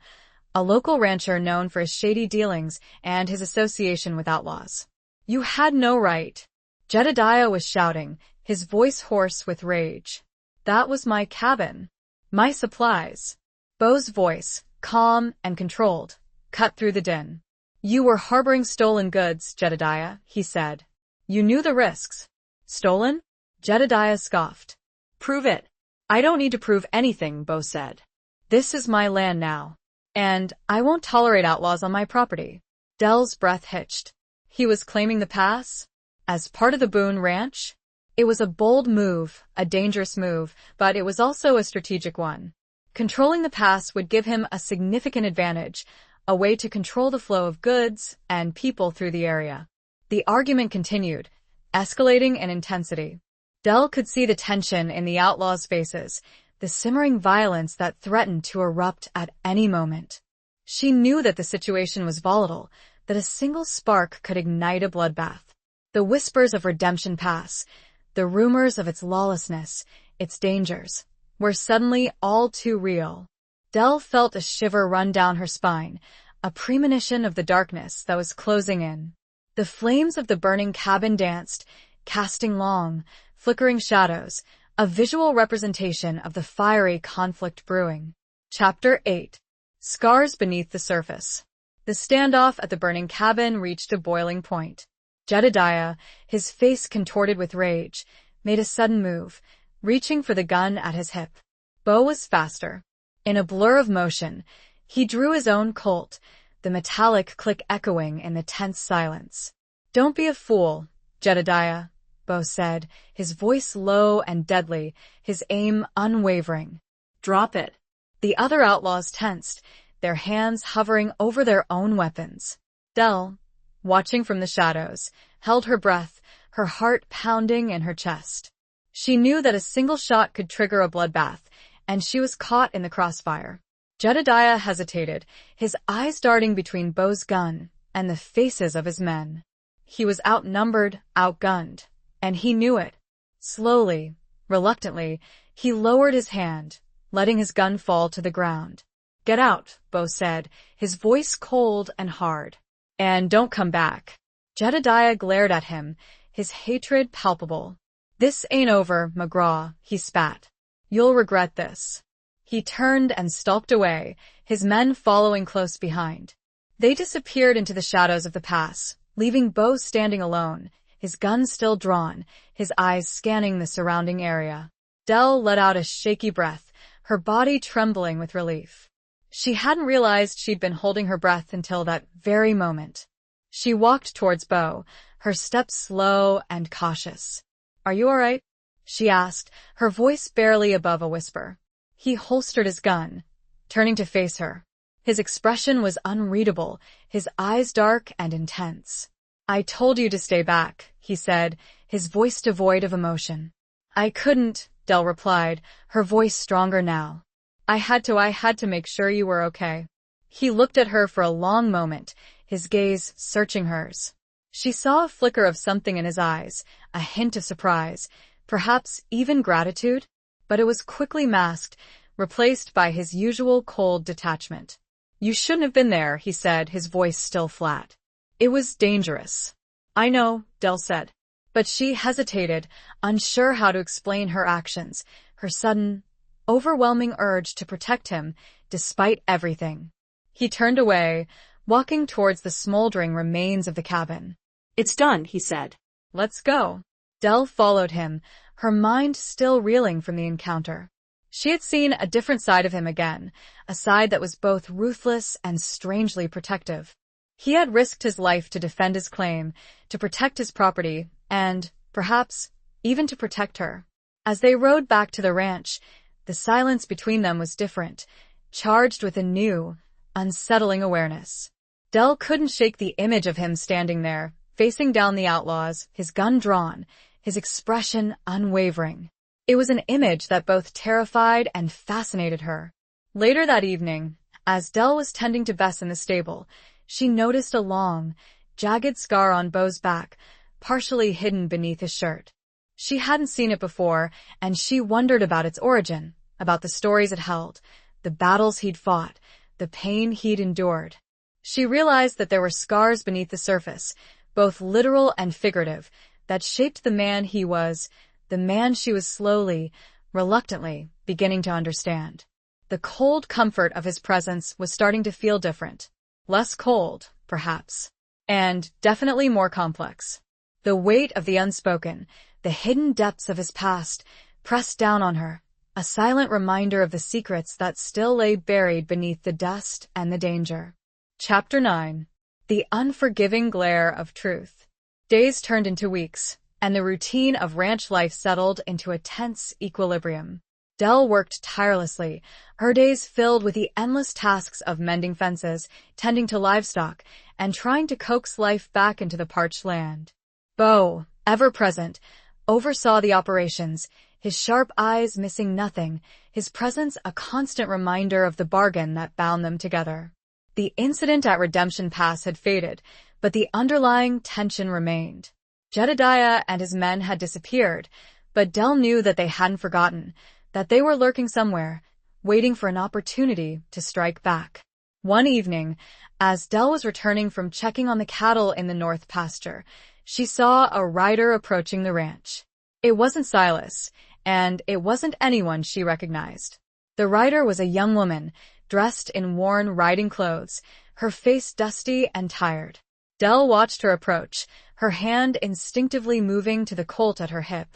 a local rancher known for his shady dealings and his association with outlaws. "You had no right," Jedediah was shouting, his voice hoarse with rage. "That was my cabin. My supplies." Bo's voice, calm and controlled, cut through the din. "You were harboring stolen goods, Jedediah," he said. "You knew the risks." "Stolen?" Jedediah scoffed. "Prove it." "I don't need to prove anything," Bo said. "This is my land now. And I won't tolerate outlaws on my property." Dell's breath hitched. He was claiming the pass? As part of the Boone Ranch? It was a bold move, a dangerous move, but it was also a strategic one. Controlling the pass would give him a significant advantage, a way to control the flow of goods and people through the area. The argument continued, escalating in intensity. Dell could see the tension in the outlaws' faces, the simmering violence that threatened to erupt at any moment. She knew that the situation was volatile, that a single spark could ignite a bloodbath. The whispers of Redemption Pass, the rumors of its lawlessness, its dangers, were suddenly all too real. Dell felt a shiver run down her spine, a premonition of the darkness that was closing in. The flames of the burning cabin danced, casting long, flickering shadows, a visual representation of the fiery conflict brewing. Chapter 8. Scars Beneath the Surface. The standoff at the burning cabin reached a boiling point. Jedediah, his face contorted with rage, made a sudden move, reaching for the gun at his hip. Bo was faster. In a blur of motion, he drew his own Colt, the metallic click echoing in the tense silence. "Don't be a fool, Jedediah," Bo said, his voice low and deadly, his aim unwavering. "Drop it." The other outlaws tensed, their hands hovering over their own weapons. Dell, watching from the shadows, held her breath, her heart pounding in her chest. She knew that a single shot could trigger a bloodbath, and she was caught in the crossfire. Jedediah hesitated, his eyes darting between Bo's gun and the faces of his men. He was outnumbered, outgunned, and he knew it. Slowly, reluctantly, he lowered his hand, letting his gun fall to the ground. "Get out," Bo said, his voice cold and hard. "And don't come back." Jedediah glared at him, his hatred palpable. "This ain't over, McGraw," he spat. "You'll regret this." He turned and stalked away, his men following close behind. They disappeared into the shadows of the pass, leaving Bo standing alone, his gun still drawn, his eyes scanning the surrounding area. Dell let out a shaky breath, her body trembling with relief. She hadn't realized she'd been holding her breath until that very moment. She walked towards Bo, her steps slow and cautious. "Are you all right?" she asked, her voice barely above a whisper. He holstered his gun, turning to face her. His expression was unreadable, his eyes dark and intense. "I told you to stay back," he said, his voice devoid of emotion. "I couldn't," Dell replied, her voice stronger now. I had to make sure you were okay." He looked at her for a long moment, his gaze searching hers. She saw a flicker of something in his eyes, a hint of surprise, perhaps even gratitude, but it was quickly masked, replaced by his usual cold detachment. "You shouldn't have been there," he said, his voice still flat. "It was dangerous." "I know," Dell said. But she hesitated, unsure how to explain her actions, her sudden, overwhelming urge to protect him, despite everything. He turned away, walking towards the smoldering remains of the cabin. "It's done," he said. "Let's go." Dell followed him, her mind still reeling from the encounter. She had seen a different side of him again, a side that was both ruthless and strangely protective. He had risked his life to defend his claim, to protect his property, and, perhaps, even to protect her. As they rode back to the ranch, the silence between them was different, charged with a new, unsettling awareness. Dell couldn't shake the image of him standing there, facing down the outlaws, his gun drawn, his expression unwavering. It was an image that both terrified and fascinated her. Later that evening, as Dell was tending to Bess in the stable, she noticed a long, jagged scar on Bo's back, partially hidden beneath his shirt. She hadn't seen it before, and she wondered about its origin, about the stories it held, the battles he'd fought, the pain he'd endured. She realized that there were scars beneath the surface, both literal and figurative, that shaped the man he was, the man she was slowly, reluctantly, beginning to understand. The cold comfort of his presence was starting to feel different. Less cold, perhaps. And definitely more complex. The weight of the unspoken, the hidden depths of his past, pressed down on her, a silent reminder of the secrets that still lay buried beneath the dust and the danger. Chapter 9. The Unforgiving Glare of Truth. Days turned into weeks, and the routine of ranch life settled into a tense equilibrium. Dell worked tirelessly, her days filled with the endless tasks of mending fences, tending to livestock, and trying to coax life back into the parched land. Bo, ever present, oversaw the operations, his sharp eyes missing nothing, his presence a constant reminder of the bargain that bound them together. The incident at Redemption Pass had faded, but the underlying tension remained. Jedediah and his men had disappeared, but Dell knew that they hadn't forgotten, that they were lurking somewhere, waiting for an opportunity to strike back. One evening, as Dell was returning from checking on the cattle in the north pasture, she saw a rider approaching the ranch. It wasn't Silas, and it wasn't anyone she recognized. The rider was a young woman, dressed in worn riding clothes, her face dusty and tired. Dell watched her approach, her hand instinctively moving to the colt at her hip.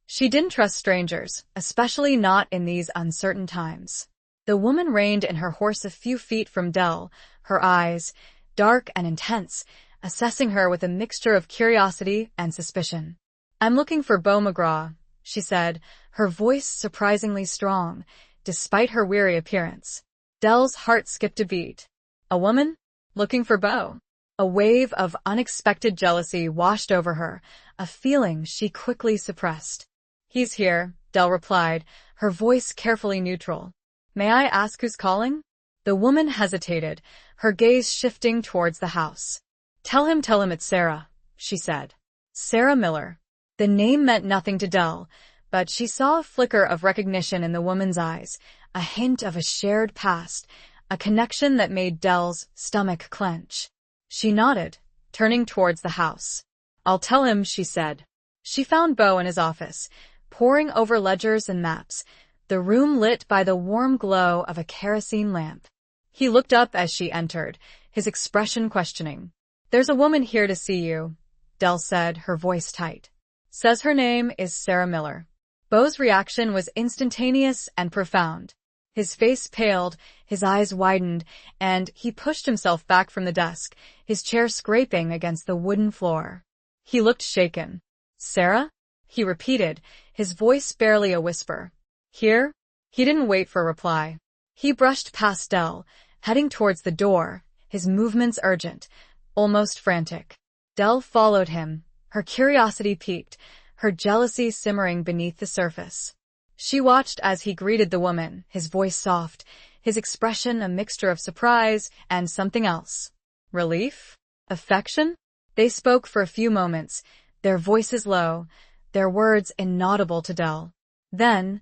She didn't trust strangers, especially not in these uncertain times. The woman reined in her horse a few feet from Dell, her eyes, dark and intense, assessing her with a mixture of curiosity and suspicion. "I'm looking for Beau McGraw," she said, her voice surprisingly strong, despite her weary appearance. Dell's heart skipped a beat. A woman? Looking for Beau? A wave of unexpected jealousy washed over her, a feeling she quickly suppressed. "He's here," Dell replied, her voice carefully neutral. "May I ask who's calling?" The woman hesitated, her gaze shifting towards the house. Tell him it's Sarah," she said. Sarah Miller. The name meant nothing to Dell, but she saw a flicker of recognition in the woman's eyes, a hint of a shared past, a connection that made Dell's stomach clench. She nodded, turning towards the house. "I'll tell him," she said. She found Beau in his office, poring over ledgers and maps, the room lit by the warm glow of a kerosene lamp. He looked up as she entered, his expression questioning. "There's a woman here to see you," Dell said, her voice tight. "Says her name is Sarah Miller." Beau's reaction was instantaneous and profound. His face paled, his eyes widened, and he pushed himself back from the desk, his chair scraping against the wooden floor. He looked shaken. "Sarah?" he repeated, his voice barely a whisper. "Here?" He didn't wait for a reply. He brushed past Dell, heading towards the door, his movements urgent, almost frantic. Dell followed him, her curiosity piqued, her jealousy simmering beneath the surface. She watched as he greeted the woman, his voice soft, his expression a mixture of surprise and something else. Relief? Affection? They spoke for a few moments, their voices low, their words inaudible to Dell. Then,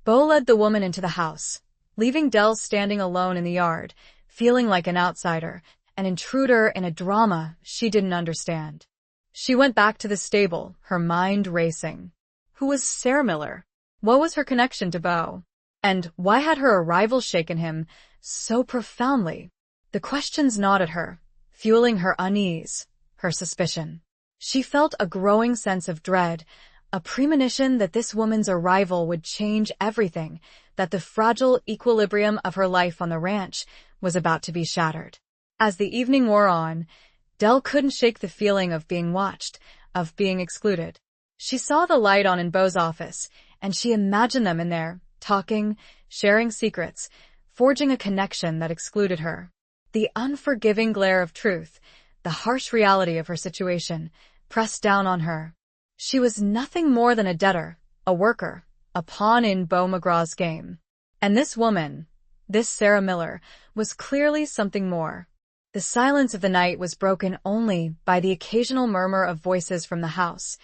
Beau led the woman into the house, leaving Dell standing alone in the yard, feeling like an outsider, an intruder in a drama she didn't understand. She went back to the stable, her mind racing. Who was Sarah Miller? What was her connection to Beau? And why had her arrival shaken him so profoundly? The questions gnawed at her, fueling her unease, her suspicion. She felt a growing sense of dread, a premonition that this woman's arrival would change everything, that the fragile equilibrium of her life on the ranch was about to be shattered. As the evening wore on, Dell couldn't shake the feeling of being watched, of being excluded. She saw the light on in Beau's office, and she imagined them in there, talking, sharing secrets, forging a connection that excluded her. The unforgiving glare of truth, the harsh reality of her situation, pressed down on her. She was nothing more than a debtor, a worker, a pawn in Beau McGraw's game. And this woman, this Sarah Miller, was clearly something more. The silence of the night was broken only by the occasional murmur of voices from the house,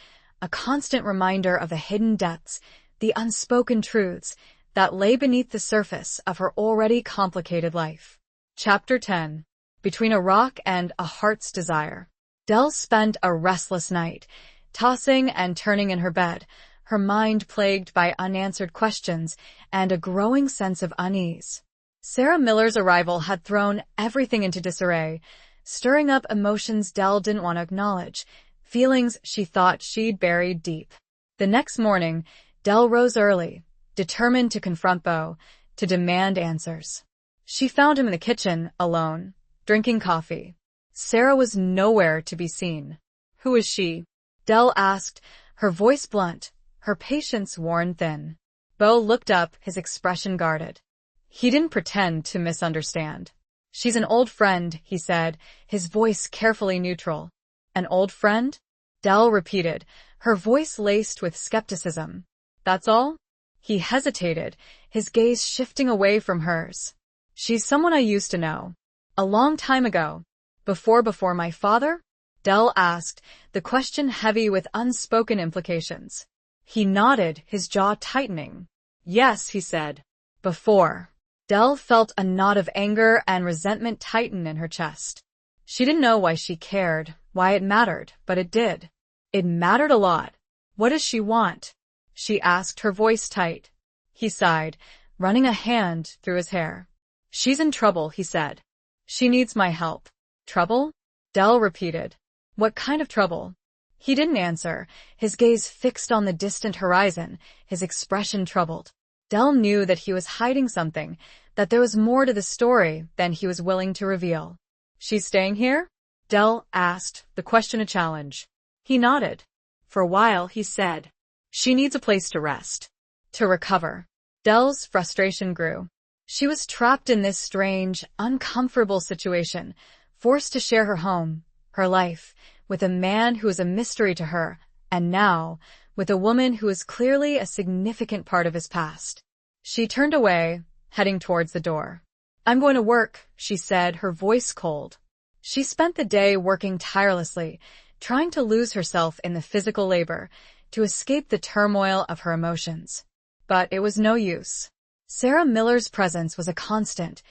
a constant reminder of the hidden depths, the unspoken truths that lay beneath the surface of her already complicated life. Chapter 10. Between a Rock and a Heart's Desire. Dell spent a restless night, tossing and turning in her bed, her mind plagued by unanswered questions and a growing sense of unease. Sarah Miller's arrival had thrown everything into disarray, stirring up emotions Dell didn't want to acknowledge, feelings she thought she'd buried deep. The next morning, Dell rose early, determined to confront Beau, to demand answers. She found him in the kitchen, alone, drinking coffee. Sarah was nowhere to be seen. "Who is she?" Dell asked, her voice blunt, her patience worn thin. Beau looked up, his expression guarded. He didn't pretend to misunderstand. "She's an old friend," he said, his voice carefully neutral. "An old friend?" Dell repeated, her voice laced with skepticism. "That's all?" He hesitated, his gaze shifting away from hers. "She's someone I used to know. A long time ago. Before my father?" Dell asked, the question heavy with unspoken implications. He nodded, his jaw tightening. "Yes," he said. "Before." Dell felt a knot of anger and resentment tighten in her chest. She didn't know why she cared, why it mattered, but it did. It mattered a lot. "What does she want?" she asked, her voice tight. He sighed, running a hand through his hair. "She's in trouble," he said. "She needs my help." "Trouble?" Dell repeated. "What kind of trouble?" He didn't answer, his gaze fixed on the distant horizon, his expression troubled. Dell knew that he was hiding something, that there was more to the story than he was willing to reveal. "She's staying here?" Dell asked, the question a challenge. He nodded. "For a while," he said. "She needs a place to rest." To recover. Dell's frustration grew. She was trapped in this strange, uncomfortable situation, forced to share her home, her life, with a man who was a mystery to her, and now, with a woman who was clearly a significant part of his past. She turned away, heading towards the door. "I'm going to work," she said, her voice cold. She spent the day working tirelessly, trying to lose herself in the physical labor, to escape the turmoil of her emotions. But it was no use. Sarah Miller's presence was a constant,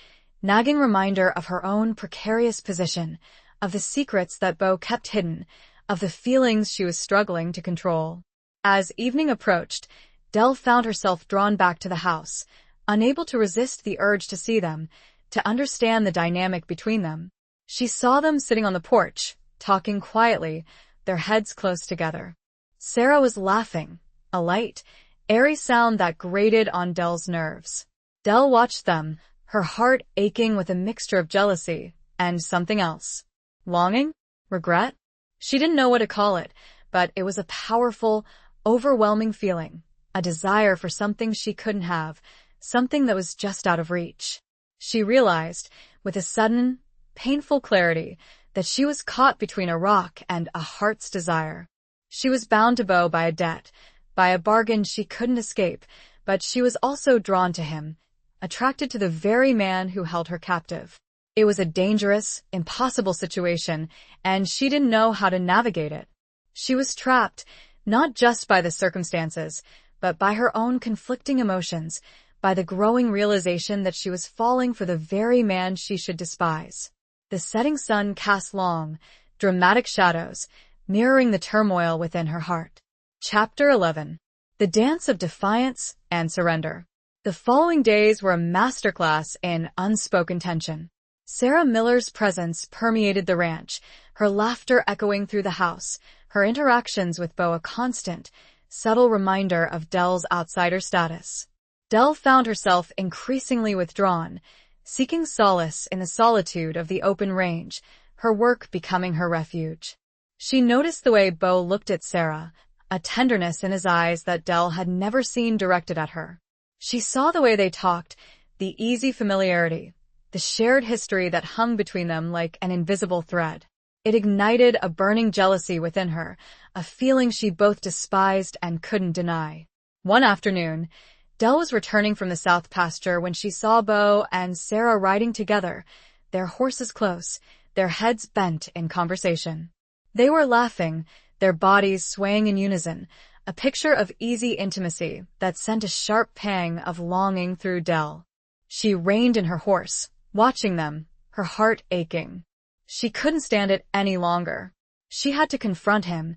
nagging reminder of her own precarious position, of the secrets that Beau kept hidden, of the feelings she was struggling to control. As evening approached, Dell found herself drawn back to the house, unable to resist the urge to see them, to understand the dynamic between them. She saw them sitting on the porch, talking quietly, their heads close together. Sarah was laughing, a light, airy sound that grated on Dell's nerves. Dell watched them, her heart aching with a mixture of jealousy and something else. Longing? Regret? She didn't know what to call it, but it was a powerful, overwhelming feeling, a desire for something she couldn't have, something that was just out of reach. She realized, with a sudden, painful clarity, that she was caught between a rock and a heart's desire. She was bound to Beau by a debt, by a bargain she couldn't escape, but she was also drawn to him, attracted to the very man who held her captive. It was a dangerous, impossible situation, and she didn't know how to navigate it. She was trapped, not just by the circumstances, but by her own conflicting emotions, by the growing realization that she was falling for the very man she should despise. The setting sun cast long, dramatic shadows, mirroring the turmoil within her heart. Chapter 11. The Dance of Defiance and Surrender. The following days were a masterclass in unspoken tension. Sarah Miller's presence permeated the ranch, her laughter echoing through the house, her interactions with Beau a constant, subtle reminder of Dell's outsider status. Dell found herself increasingly withdrawn, seeking solace in the solitude of the open range, her work becoming her refuge. She noticed the way Beau looked at Sarah, a tenderness in his eyes that Dell had never seen directed at her. She saw the way they talked, the easy familiarity, the shared history that hung between them like an invisible thread. It ignited a burning jealousy within her, a feeling she both despised and couldn't deny. One afternoon, Dell was returning from the south pasture when she saw Beau and Sarah riding together, their horses close, their heads bent in conversation. They were laughing, their bodies swaying in unison, a picture of easy intimacy that sent a sharp pang of longing through Dell. She reined in her horse, watching them, her heart aching. She couldn't stand it any longer. She had to confront him,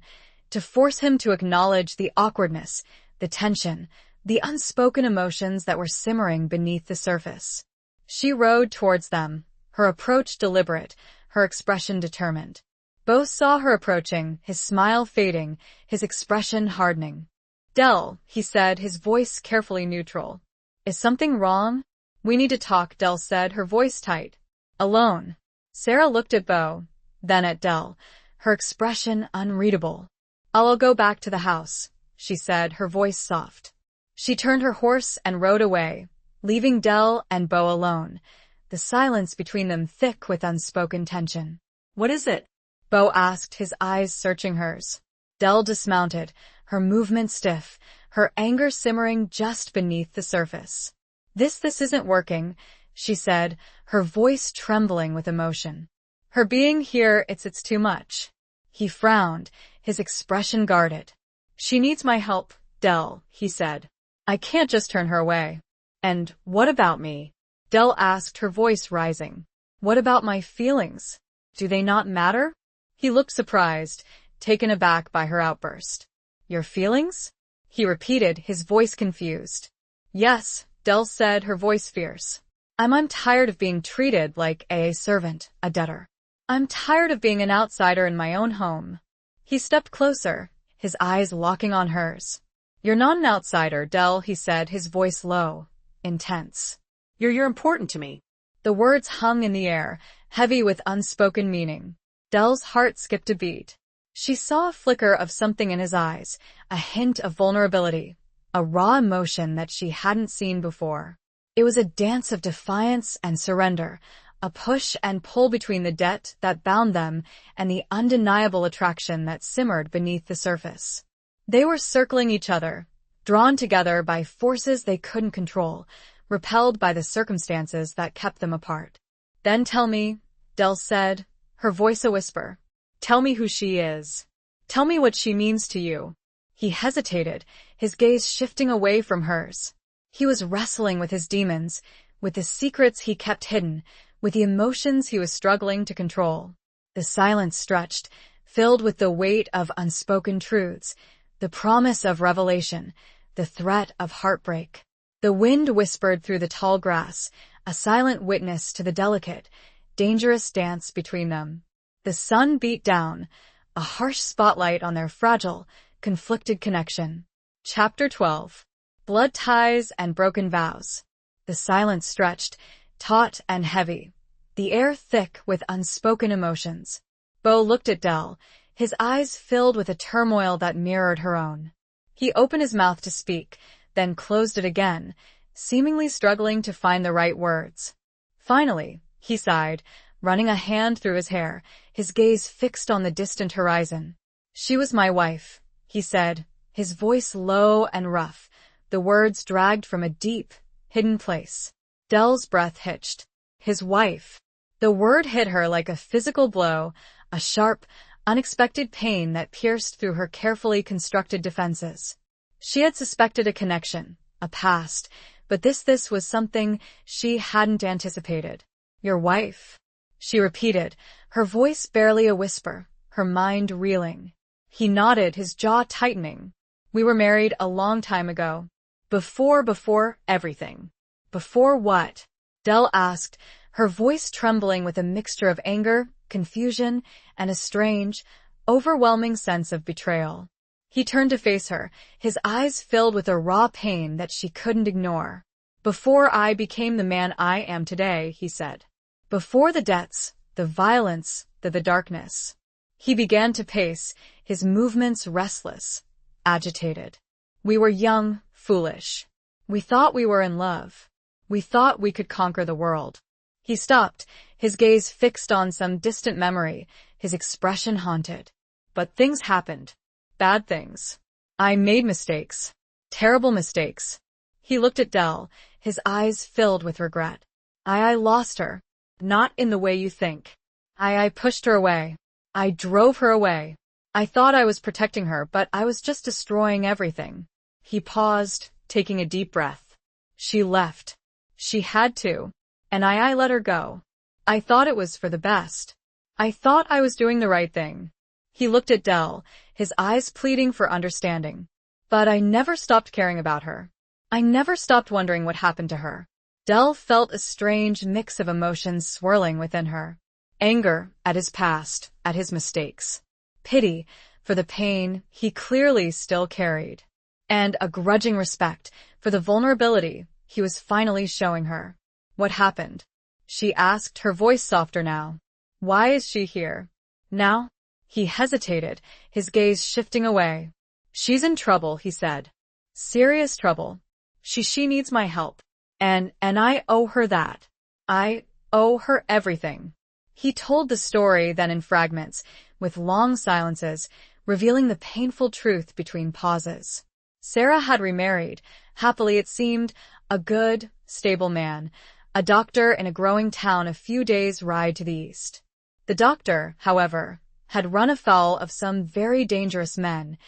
to force him to acknowledge the awkwardness, the tension, the unspoken emotions that were simmering beneath the surface. She rode towards them, her approach deliberate, her expression determined. Bo saw her approaching, his smile fading, his expression hardening. "Dell," he said, his voice carefully neutral. "Is something wrong?" "We need to talk," Dell said, her voice tight. "Alone?" Sarah looked at Bo, then at Dell, her expression unreadable. "I'll go back to the house," she said, her voice soft. She turned her horse and rode away, leaving Dell and Bo alone, the silence between them thick with unspoken tension. "What is it?" Bo asked, his eyes searching hers. Dell dismounted, her movement stiff, her anger simmering just beneath the surface. This isn't working," she said, her voice trembling with emotion. "Her being here, it's too much." He frowned, his expression guarded. "She needs my help, Dell," he said. "I can't just turn her away." "And what about me?" Dell asked, her voice rising. "What about my feelings? Do they not matter?" He looked surprised, taken aback by her outburst. "Your feelings?" he repeated, his voice confused. "Yes," Dell said, her voice fierce. I'm tired of being treated like a servant, a debtor. I'm tired of being an outsider in my own home." He stepped closer, his eyes locking on hers. "You're not an outsider, Dell," he said, his voice low, intense. You're important to me." The words hung in the air, heavy with unspoken meaning. Dell's heart skipped a beat. She saw a flicker of something in his eyes, a hint of vulnerability, a raw emotion that she hadn't seen before. It was a dance of defiance and surrender, a push and pull between the debt that bound them and the undeniable attraction that simmered beneath the surface. They were circling each other, drawn together by forces they couldn't control, repelled by the circumstances that kept them apart. "Then tell me," Dell said, her voice a whisper. "Tell me who she is. Tell me what she means to you." He hesitated, his gaze shifting away from hers. He was wrestling with his demons, with the secrets he kept hidden, with the emotions he was struggling to control. The silence stretched, filled with the weight of unspoken truths, the promise of revelation, the threat of heartbreak. The wind whispered through the tall grass, a silent witness to the delicate, dangerous dance between them. The sun beat down, a harsh spotlight on their fragile, conflicted connection. Chapter 12. Blood Ties and Broken Vows. The silence stretched, taut and heavy, the air thick with unspoken emotions. Bo looked at Dell, his eyes filled with a turmoil that mirrored her own. He opened his mouth to speak, then closed it again, seemingly struggling to find the right words. Finally, he sighed, running a hand through his hair, his gaze fixed on the distant horizon. "She was my wife," he said, his voice low and rough, the words dragged from a deep, hidden place. Dell's breath hitched. His wife. The word hit her like a physical blow, a sharp, unexpected pain that pierced through her carefully constructed defenses. She had suspected a connection, a past, but this was something she hadn't anticipated. "Your wife," she repeated, her voice barely a whisper, her mind reeling. He nodded, his jaw tightening. "We were married a long time ago. Before everything." "Before what?" Dell asked, her voice trembling with a mixture of anger, confusion, and a strange, overwhelming sense of betrayal. He turned to face her, his eyes filled with a raw pain that she couldn't ignore. "Before I became the man I am today," he said. "Before the debts, the violence, the darkness." He began to pace, his movements restless, agitated. "We were young, foolish. We thought we were in love. We thought we could conquer the world." He stopped, his gaze fixed on some distant memory, his expression haunted. "But things happened. Bad things. I made mistakes. Terrible mistakes." He looked at Dell, his eyes filled with regret. I lost her. Not in the way you think. I pushed her away. I drove her away. I thought I was protecting her, but I was just destroying everything. He paused, taking a deep breath. She left. She had to. And I let her go. I thought it was for the best. I thought I was doing the right thing. He looked at Dell, his eyes pleading for understanding. But I never stopped caring about her. I never stopped wondering what happened to her. Dell felt a strange mix of emotions swirling within her. Anger at his past, at his mistakes. Pity for the pain he clearly still carried. And a grudging respect for the vulnerability he was finally showing her. What happened? She asked, her voice softer now. Why is she here? Now? He hesitated, his gaze shifting away. She's in trouble, he said. Serious trouble. She needs my help. And I owe her that. I owe her everything. He told the story then in fragments, with long silences, revealing the painful truth between pauses. Sarah had remarried, happily it seemed, a good, stable man, a doctor in a growing town a few days' ride to the east. The doctor, however, had run afoul of some very dangerous men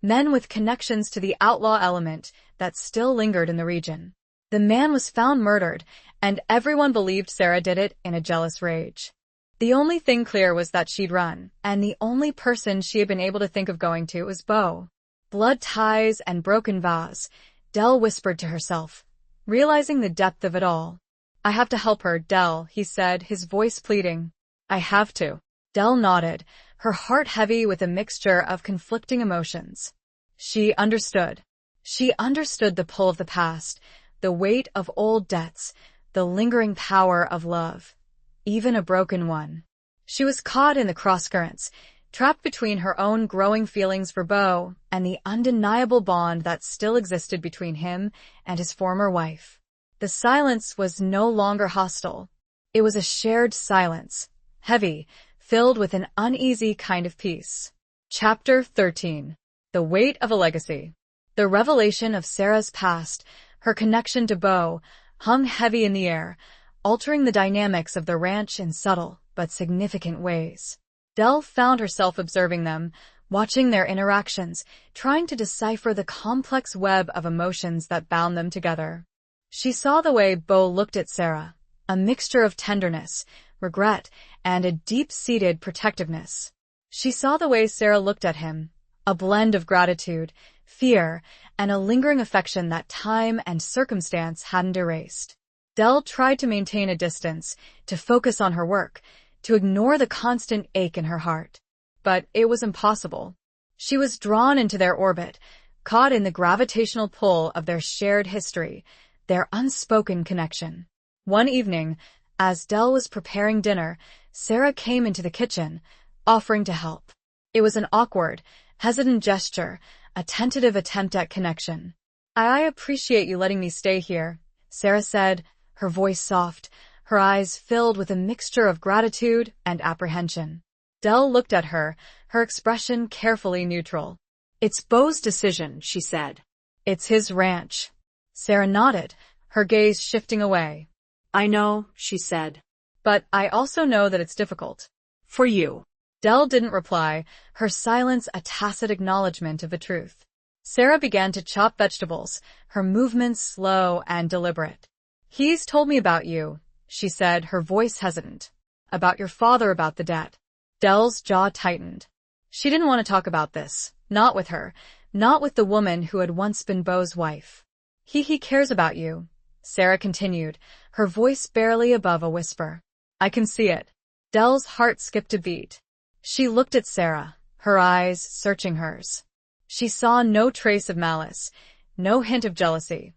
with connections to the outlaw element that still lingered in the region. The man was found murdered, and everyone believed Sarah did it in a jealous rage. The only thing clear was that she'd run, and the only person she had been able to think of going to was Beau. Blood ties and broken vows, Dell whispered to herself, realizing the depth of it all. I have to help her, Dell, he said, his voice pleading. I have to. Dell nodded, her heart heavy with a mixture of conflicting emotions. She understood. She understood the pull of the past, the weight of old debts, the lingering power of love, even a broken one. She was caught in the crosscurrents, trapped between her own growing feelings for Beau and the undeniable bond that still existed between him and his former wife. The silence was no longer hostile. It was a shared silence, heavy, filled with an uneasy kind of peace. Chapter 13. The Weight of a Legacy. The revelation of Sarah's past, her connection to Beau, hung heavy in the air, altering the dynamics of the ranch in subtle but significant ways. Dell found herself observing them, watching their interactions, trying to decipher the complex web of emotions that bound them together. She saw the way Beau looked at Sarah, a mixture of tenderness, regret, and a deep-seated protectiveness. She saw the way Sarah looked at him, a blend of gratitude, fear, and a lingering affection that time and circumstance hadn't erased. Dell tried to maintain a distance, to focus on her work, to ignore the constant ache in her heart. But it was impossible. She was drawn into their orbit, caught in the gravitational pull of their shared history, their unspoken connection. One evening, as Dell was preparing dinner, Sarah came into the kitchen, offering to help. It was an awkward, hesitant gesture, a tentative attempt at connection. I appreciate you letting me stay here, Sarah said, her voice soft, her eyes filled with a mixture of gratitude and apprehension. Dell looked at her, her expression carefully neutral. It's Beau's decision, she said. It's his ranch. Sarah nodded, her gaze shifting away. I know, she said. But I also know that it's difficult. For you. Dell didn't reply, her silence a tacit acknowledgement of the truth. Sarah began to chop vegetables, her movements slow and deliberate. He's told me about you, she said, her voice hesitant. About your father, about the debt. Dell's jaw tightened. She didn't want to talk about this, not with her, not with the woman who had once been Beau's wife. He cares about you, Sarah continued, her voice barely above a whisper. I can see it. Dell's heart skipped a beat. She looked at Sarah, her eyes searching hers. She saw no trace of malice, no hint of jealousy,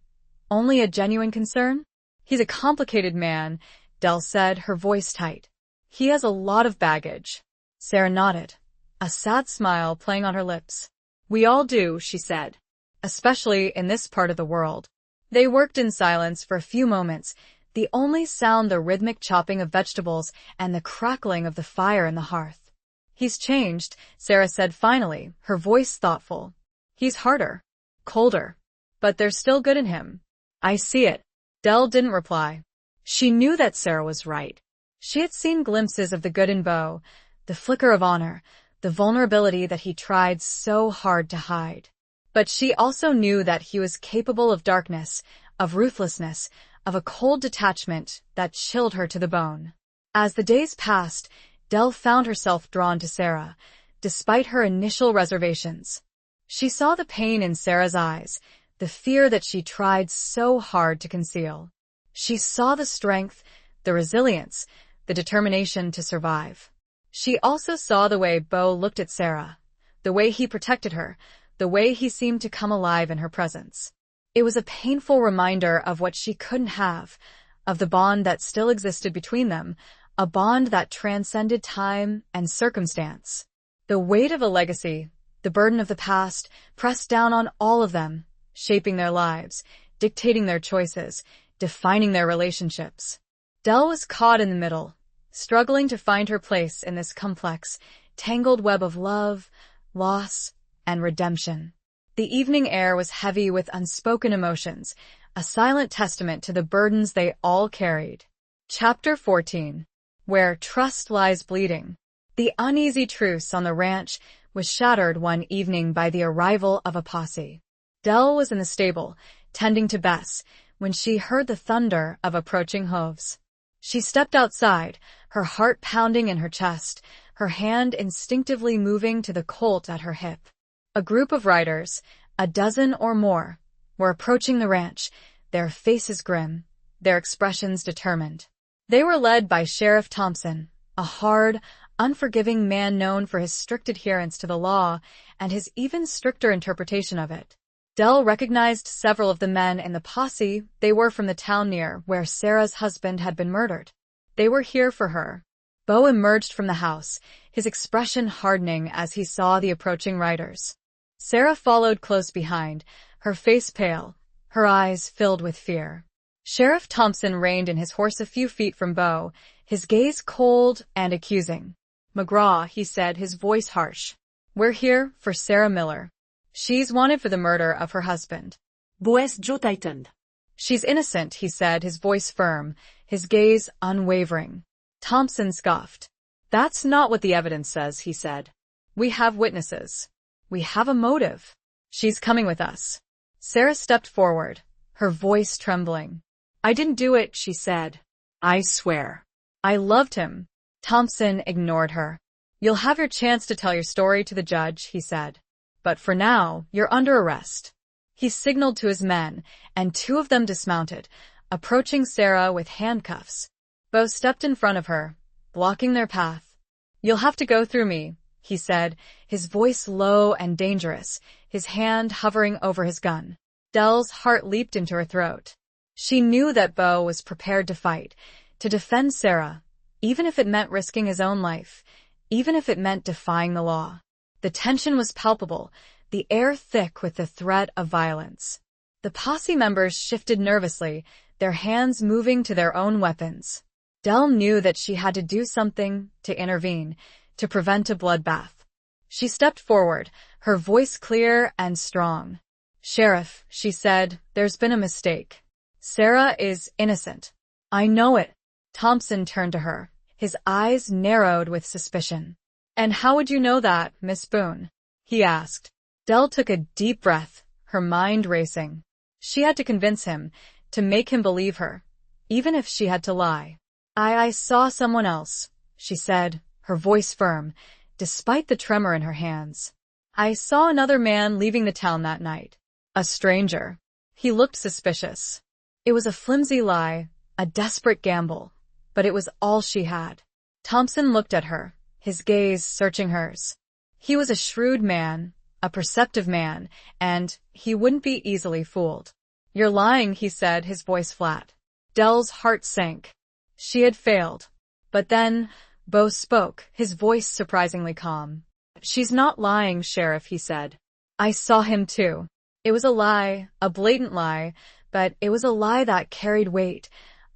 only a genuine concern. He's a complicated man, Dell said, her voice tight. He has a lot of baggage. Sarah nodded, a sad smile playing on her lips. We all do, she said. Especially in this part of the world. They worked in silence for a few moments, the only sound the rhythmic chopping of vegetables and the crackling of the fire in the hearth. He's changed, Sarah said finally, her voice thoughtful. He's harder, colder, but there's still good in him. I see it. Dell didn't reply. She knew that Sarah was right. She had seen glimpses of the good in Beau, the flicker of honor, the vulnerability that he tried so hard to hide. But she also knew that he was capable of darkness, of ruthlessness, of a cold detachment that chilled her to the bone. As the days passed, Dell found herself drawn to Sarah, despite her initial reservations. She saw the pain in Sarah's eyes, the fear that she tried so hard to conceal. She saw the strength, the resilience, the determination to survive. She also saw the way Beau looked at Sarah, the way he protected her, the way he seemed to come alive in her presence. It was a painful reminder of what she couldn't have, of the bond that still existed between them, a bond that transcended time and circumstance. The weight of a legacy, the burden of the past, pressed down on all of them, shaping their lives, dictating their choices, defining their relationships. Dell was caught in the middle, struggling to find her place in this complex, tangled web of love, loss, and redemption. The evening air was heavy with unspoken emotions, a silent testament to the burdens they all carried. Chapter 14. Where Trust Lies Bleeding. The uneasy truce on the ranch was shattered one evening by the arrival of a posse. Dell was in the stable, tending to Bess, when she heard the thunder of approaching hooves. She stepped outside, her heart pounding in her chest, her hand instinctively moving to the colt at her hip. A group of riders, a dozen or more, were approaching the ranch, their faces grim, their expressions determined. They were led by Sheriff Thompson, a hard, unforgiving man known for his strict adherence to the law and his even stricter interpretation of it. Dell recognized several of the men in the posse. They were from the town near where Sarah's husband had been murdered. They were here for her. Beau emerged from the house, his expression hardening as he saw the approaching riders. Sarah followed close behind, her face pale, her eyes filled with fear. Sheriff Thompson reined in his horse a few feet from Beau, his gaze cold and accusing. "McGraw," he said, his voice harsh. "We're here for Sarah Miller. She's wanted for the murder of her husband." Boes Joe tightened. "She's innocent," he said, his voice firm, his gaze unwavering. Thompson scoffed. "That's not what the evidence says," he said. "We have witnesses. We have a motive. She's coming with us." Sarah stepped forward, her voice trembling. "I didn't do it," she said. "I swear. I loved him." Thompson ignored her. "You'll have your chance to tell your story to the judge," he said. "But for now, you're under arrest." He signaled to his men, and two of them dismounted, approaching Sarah with handcuffs. Beau stepped in front of her, blocking their path. "You'll have to go through me," he said, his voice low and dangerous, his hand hovering over his gun. Dell's heart leaped into her throat. She knew that Beau was prepared to fight, to defend Sarah, even if it meant risking his own life, even if it meant defying the law. The tension was palpable, the air thick with the threat of violence. The posse members shifted nervously, their hands moving to their own weapons. Dell knew that she had to do something, to intervene, to prevent a bloodbath. She stepped forward, her voice clear and strong. "Sheriff," she said, "there's been a mistake. Sarah is innocent." "I know it." Thompson turned to her, his eyes narrowed with suspicion. "And how would you know that, Miss Boone?" he asked. Dell took a deep breath, her mind racing. She had to convince him, to make him believe her, even if she had to lie. I saw someone else," she said, her voice firm, despite the tremor in her hands. "I saw another man leaving the town that night. A stranger. He looked suspicious." It was a flimsy lie, a desperate gamble, but it was all she had. Thompson looked at her, his gaze searching hers. He was a shrewd man, a perceptive man, and he wouldn't be easily fooled. "You're lying," he said, his voice flat. Dell's heart sank. She had failed. But then, Beau spoke, his voice surprisingly calm. "She's not lying, Sheriff," he said. "I saw him too." It was a lie, a blatant lie, but it was a lie that carried weight,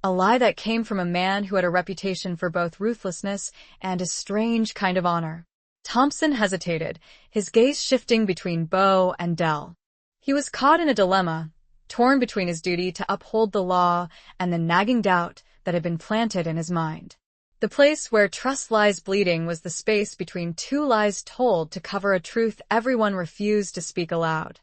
a lie that came from a man who had a reputation for both ruthlessness and a strange kind of honor. Thompson hesitated, his gaze shifting between Beau and Dell. He was caught in a dilemma, torn between his duty to uphold the law and the nagging doubt that had been planted in his mind. The place where trust lies bleeding was the space between two lies told to cover a truth everyone refused to speak aloud.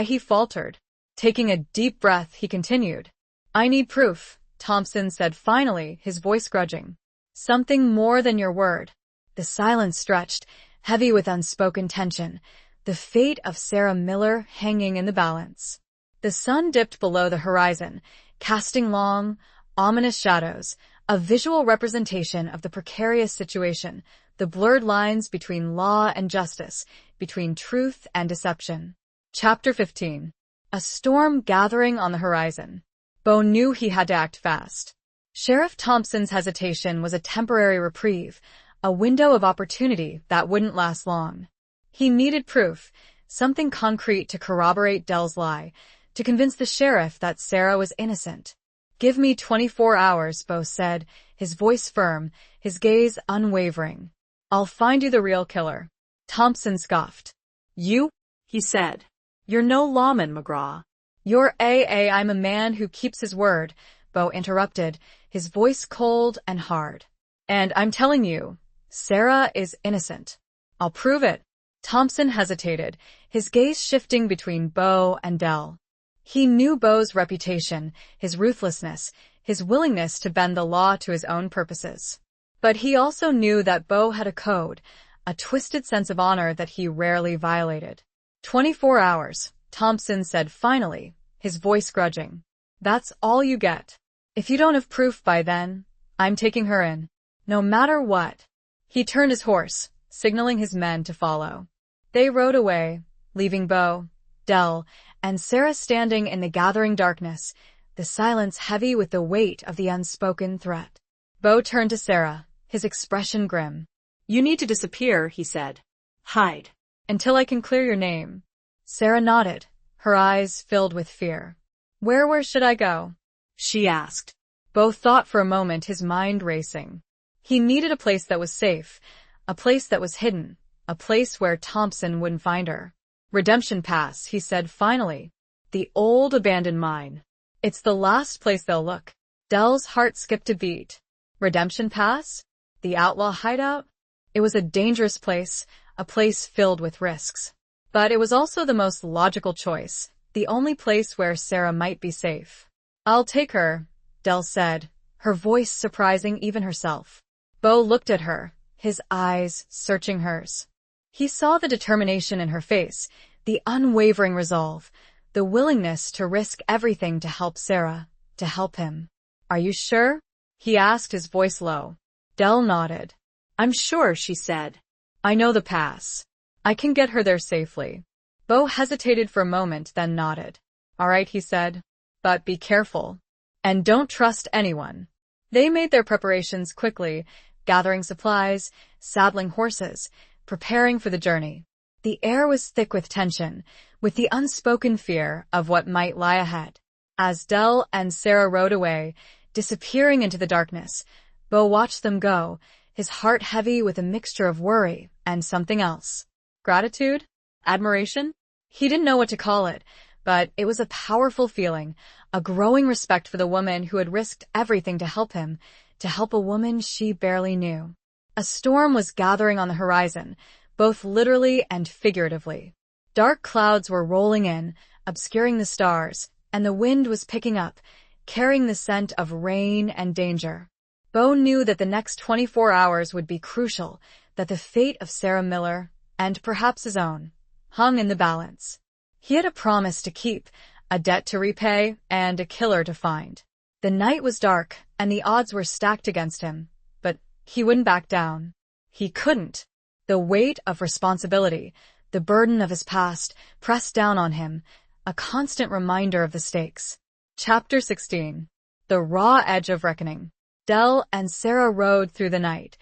He faltered. Taking a deep breath, he continued. I need proof, Thompson said finally, his voice grudging. Something more than your word. The silence stretched, heavy with unspoken tension, the fate of Sarah Miller hanging in the balance. The sun dipped below the horizon, casting long, ominous shadows, a visual representation of the precarious situation, the blurred lines between law and justice, between truth and deception. Chapter 15. A storm gathering on the horizon. Bo knew he had to act fast. Sheriff Thompson's hesitation was a temporary reprieve, a window of opportunity that wouldn't last long. He needed proof, something concrete to corroborate Dell's lie, to convince the sheriff that Sarah was innocent. Give me 24 hours, Bo said, his voice firm, his gaze unwavering. I'll find you the real killer. Thompson scoffed. You? He said. You're no lawman, McGraw. You're I'm a man who keeps his word, Bo interrupted, his voice cold and hard. And I'm telling you, Sarah is innocent. I'll prove it. Thompson hesitated, his gaze shifting between Bo and Dell. He knew Bo's reputation, his ruthlessness, his willingness to bend the law to his own purposes. But he also knew that Bo had a code, a twisted sense of honor that he rarely violated. 24 hours, Thompson said finally, his voice grudging. That's all you get. If you don't have proof by then, I'm taking her in. No matter what. He turned his horse, signaling his men to follow. They rode away, leaving Bo, Dell, and Sarah standing in the gathering darkness, the silence heavy with the weight of the unspoken threat. Bo turned to Sarah, his expression grim. You need to disappear, he said. Hide. Until I can clear your name. Sarah nodded, her eyes filled with fear. Where should I go? She asked. Bo thought for a moment, his mind racing. He needed a place that was safe, a place that was hidden, a place where Thompson wouldn't find her. Redemption Pass, he said finally. The old abandoned mine. It's the last place they'll look. Dell's heart skipped a beat. Redemption Pass? The outlaw hideout? It was a dangerous place, a place filled with risks. But it was also the most logical choice, the only place where Sarah might be safe. I'll take her, Dell said, her voice surprising even herself. Bo looked at her, his eyes searching hers. He saw the determination in her face, the unwavering resolve, the willingness to risk everything to help Sarah, to help him. Are you sure? He asked, his voice low. Dell nodded. I'm sure, she said. I know the pass. I can get her there safely. Bo hesitated for a moment, then nodded. All right, he said. But be careful. And don't trust anyone. They made their preparations quickly, gathering supplies, saddling horses, preparing for the journey. The air was thick with tension, with the unspoken fear of what might lie ahead. As Dell and Sarah rode away, disappearing into the darkness, Bo watched them go, his heart heavy with a mixture of worry and something else. Gratitude? Admiration? He didn't know what to call it, but it was a powerful feeling, a growing respect for the woman who had risked everything to help him, to help a woman she barely knew. A storm was gathering on the horizon, both literally and figuratively. Dark clouds were rolling in, obscuring the stars, and the wind was picking up, carrying the scent of rain and danger. Bo knew that the next 24 hours would be crucial, that the fate of Sarah Miller, and perhaps his own, hung in the balance. He had a promise to keep, a debt to repay, and a killer to find. The night was dark, and the odds were stacked against him, but he wouldn't back down. He couldn't. The weight of responsibility, the burden of his past, pressed down on him, a constant reminder of the stakes. Chapter 16. The Raw Edge of Reckoning. Dell and Sarah rode through the night,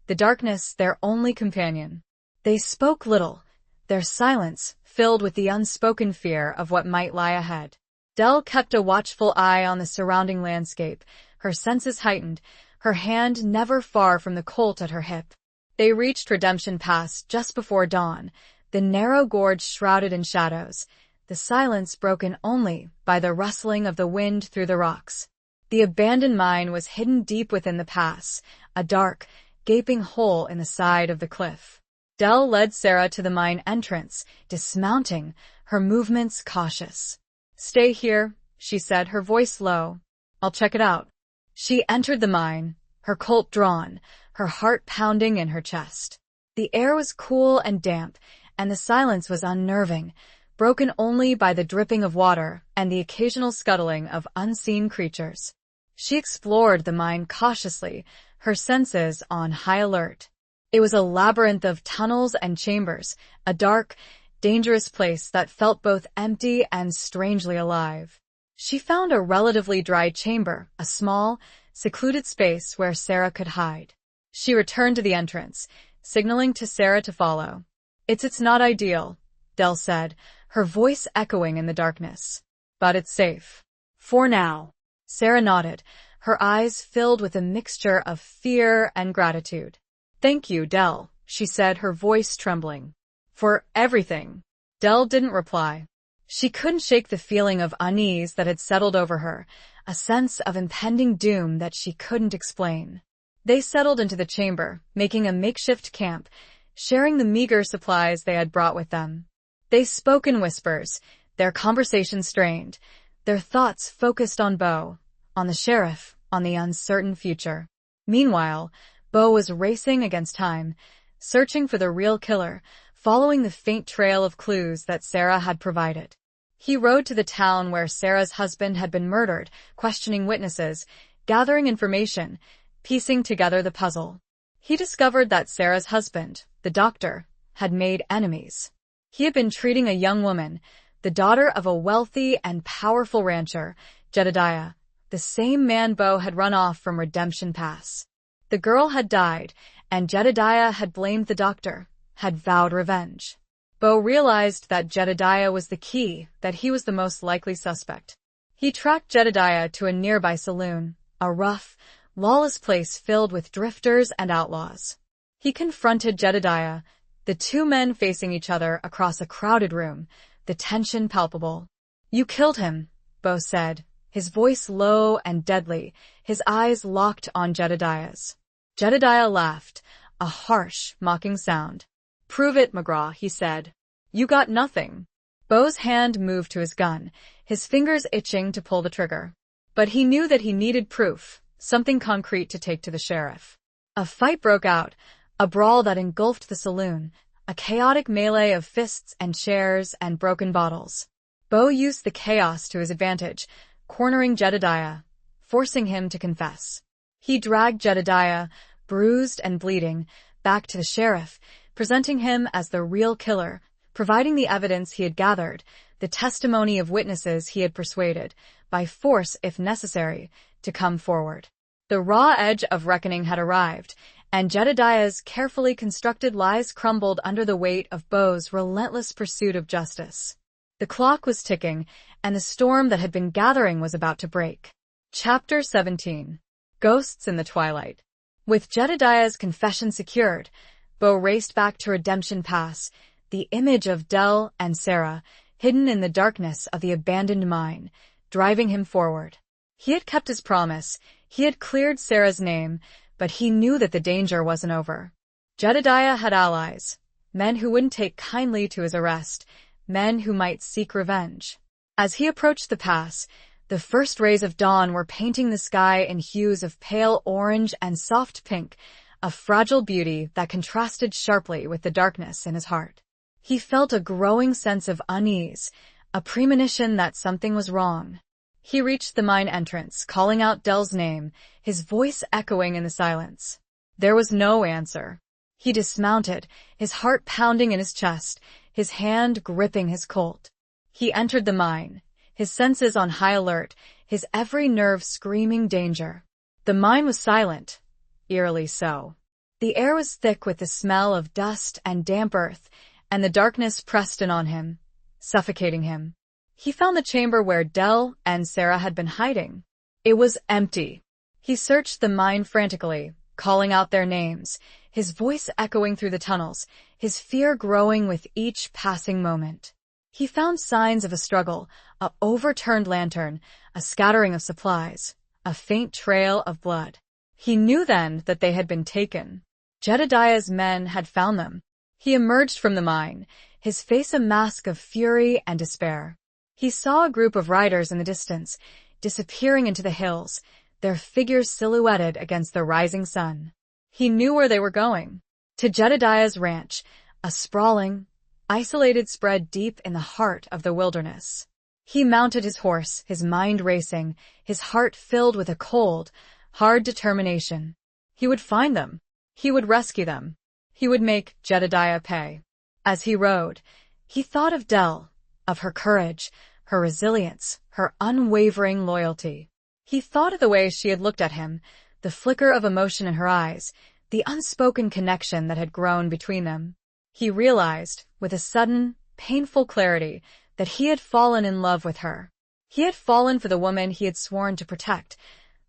the darkness their only companion. They spoke little, their silence filled with the unspoken fear of what might lie ahead. Dell kept a watchful eye on the surrounding landscape, her senses heightened, her hand never far from the Colt at her hip. They reached Redemption Pass just before dawn, the narrow gorge shrouded in shadows, the silence broken only by the rustling of the wind through the rocks. The abandoned mine was hidden deep within the pass, a dark, gaping hole in the side of the cliff. Dell led Sarah to the mine entrance, dismounting, her movements cautious. "Stay here," she said, her voice low. "I'll check it out." She entered the mine, her Colt drawn, her heart pounding in her chest. The air was cool and damp, and the silence was unnerving, broken only by the dripping of water and the occasional scuttling of unseen creatures. She explored the mine cautiously, her senses on high alert. It was a labyrinth of tunnels and chambers, a dark, dangerous place that felt both empty and strangely alive. She found a relatively dry chamber, a small, secluded space where Sarah could hide. She returned to the entrance, signaling to Sarah to follow. It's not ideal," Dell said, her voice echoing in the darkness. "But it's safe. For now." Sarah nodded, her eyes filled with a mixture of fear and gratitude. "Thank you, Dell," she said, her voice trembling. "For everything." Dell didn't reply. She couldn't shake the feeling of unease that had settled over her, a sense of impending doom that she couldn't explain. They settled into the chamber, making a makeshift camp, sharing the meager supplies they had brought with them. They spoke in whispers, their conversation strained, their thoughts focused on Bo, on the sheriff, on the uncertain future. Meanwhile, Bo was racing against time, searching for the real killer, following the faint trail of clues that Sarah had provided. He rode to the town where Sarah's husband had been murdered, questioning witnesses, gathering information, piecing together the puzzle. He discovered that Sarah's husband, the doctor, had made enemies. He had been treating a young woman, the daughter of a wealthy and powerful rancher, Jedediah, the same man Bo had run off from Redemption Pass. The girl had died, and Jedediah had blamed the doctor, had vowed revenge. Bo realized that Jedediah was the key, that he was the most likely suspect. He tracked Jedediah to a nearby saloon, a rough, lawless place filled with drifters and outlaws. He confronted Jedediah, the two men facing each other across a crowded room, the tension palpable. "You killed him," Bo said, his voice low and deadly, his eyes locked on Jedediah's. Jedediah laughed, a harsh, mocking sound. "Prove it, McGraw," he said. "You got nothing." Bo's hand moved to his gun, his fingers itching to pull the trigger. But he knew that he needed proof, something concrete to take to the sheriff. A fight broke out, a brawl that engulfed the saloon, a chaotic melee of fists and chairs and broken bottles. Bo used the chaos to his advantage, cornering Jedediah, forcing him to confess. He dragged Jedediah, bruised and bleeding, back to the sheriff, presenting him as the real killer, providing the evidence he had gathered, the testimony of witnesses he had persuaded, by force if necessary, to come forward. The raw edge of reckoning had arrived, and Jedediah's carefully constructed lies crumbled under the weight of Bo's relentless pursuit of justice. The clock was ticking, and the storm that had been gathering was about to break. Chapter 17. Ghosts in the Twilight. With Jedediah's confession secured, Bo raced back to Redemption Pass, the image of Dell and Sarah, hidden in the darkness of the abandoned mine, driving him forward. He had kept his promise, he had cleared Sarah's name, but he knew that the danger wasn't over. Jedediah had allies, men who wouldn't take kindly to his arrest, men who might seek revenge. As he approached the pass, the first rays of dawn were painting the sky in hues of pale orange and soft pink, a fragile beauty that contrasted sharply with the darkness in his heart. He felt a growing sense of unease, a premonition that something was wrong. He reached the mine entrance, calling out Dell's name, his voice echoing in the silence. There was no answer. He dismounted, his heart pounding in his chest, his hand gripping his Colt. He entered the mine, his senses on high alert, his every nerve screaming danger. The mine was silent, eerily so. The air was thick with the smell of dust and damp earth, and the darkness pressed in on him, suffocating him. He found the chamber where Dell and Sarah had been hiding. It was empty. He searched the mine frantically, calling out their names, his voice echoing through the tunnels, his fear growing with each passing moment. He found signs of a struggle, a overturned lantern, a scattering of supplies, a faint trail of blood. He knew then that they had been taken. Jedediah's men had found them. He emerged from the mine, his face a mask of fury and despair. He saw a group of riders in the distance, disappearing into the hills, their figures silhouetted against the rising sun. He knew where they were going. To Jedediah's ranch, a sprawling, isolated spread deep in the heart of the wilderness. He mounted his horse, his mind racing, his heart filled with a cold, hard determination. He would find them. He would rescue them. He would make Jedediah pay. As he rode, he thought of Dell, of her courage, her resilience, her unwavering loyalty. He thought of the way she had looked at him, the flicker of emotion in her eyes, the unspoken connection that had grown between them. He realized, with a sudden, painful clarity, that he had fallen in love with her. He had fallen for the woman he had sworn to protect,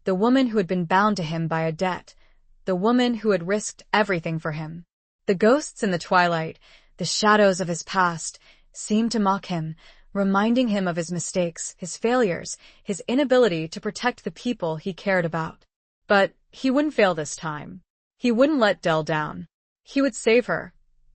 the woman who had been bound to him by a debt, the woman who had risked everything for him. The ghosts in the twilight, the shadows of his past, seemed to mock him, reminding him of his mistakes, his failures, his inability to protect the people he cared about. But he wouldn't fail this time. He wouldn't let Dell down. He would save her,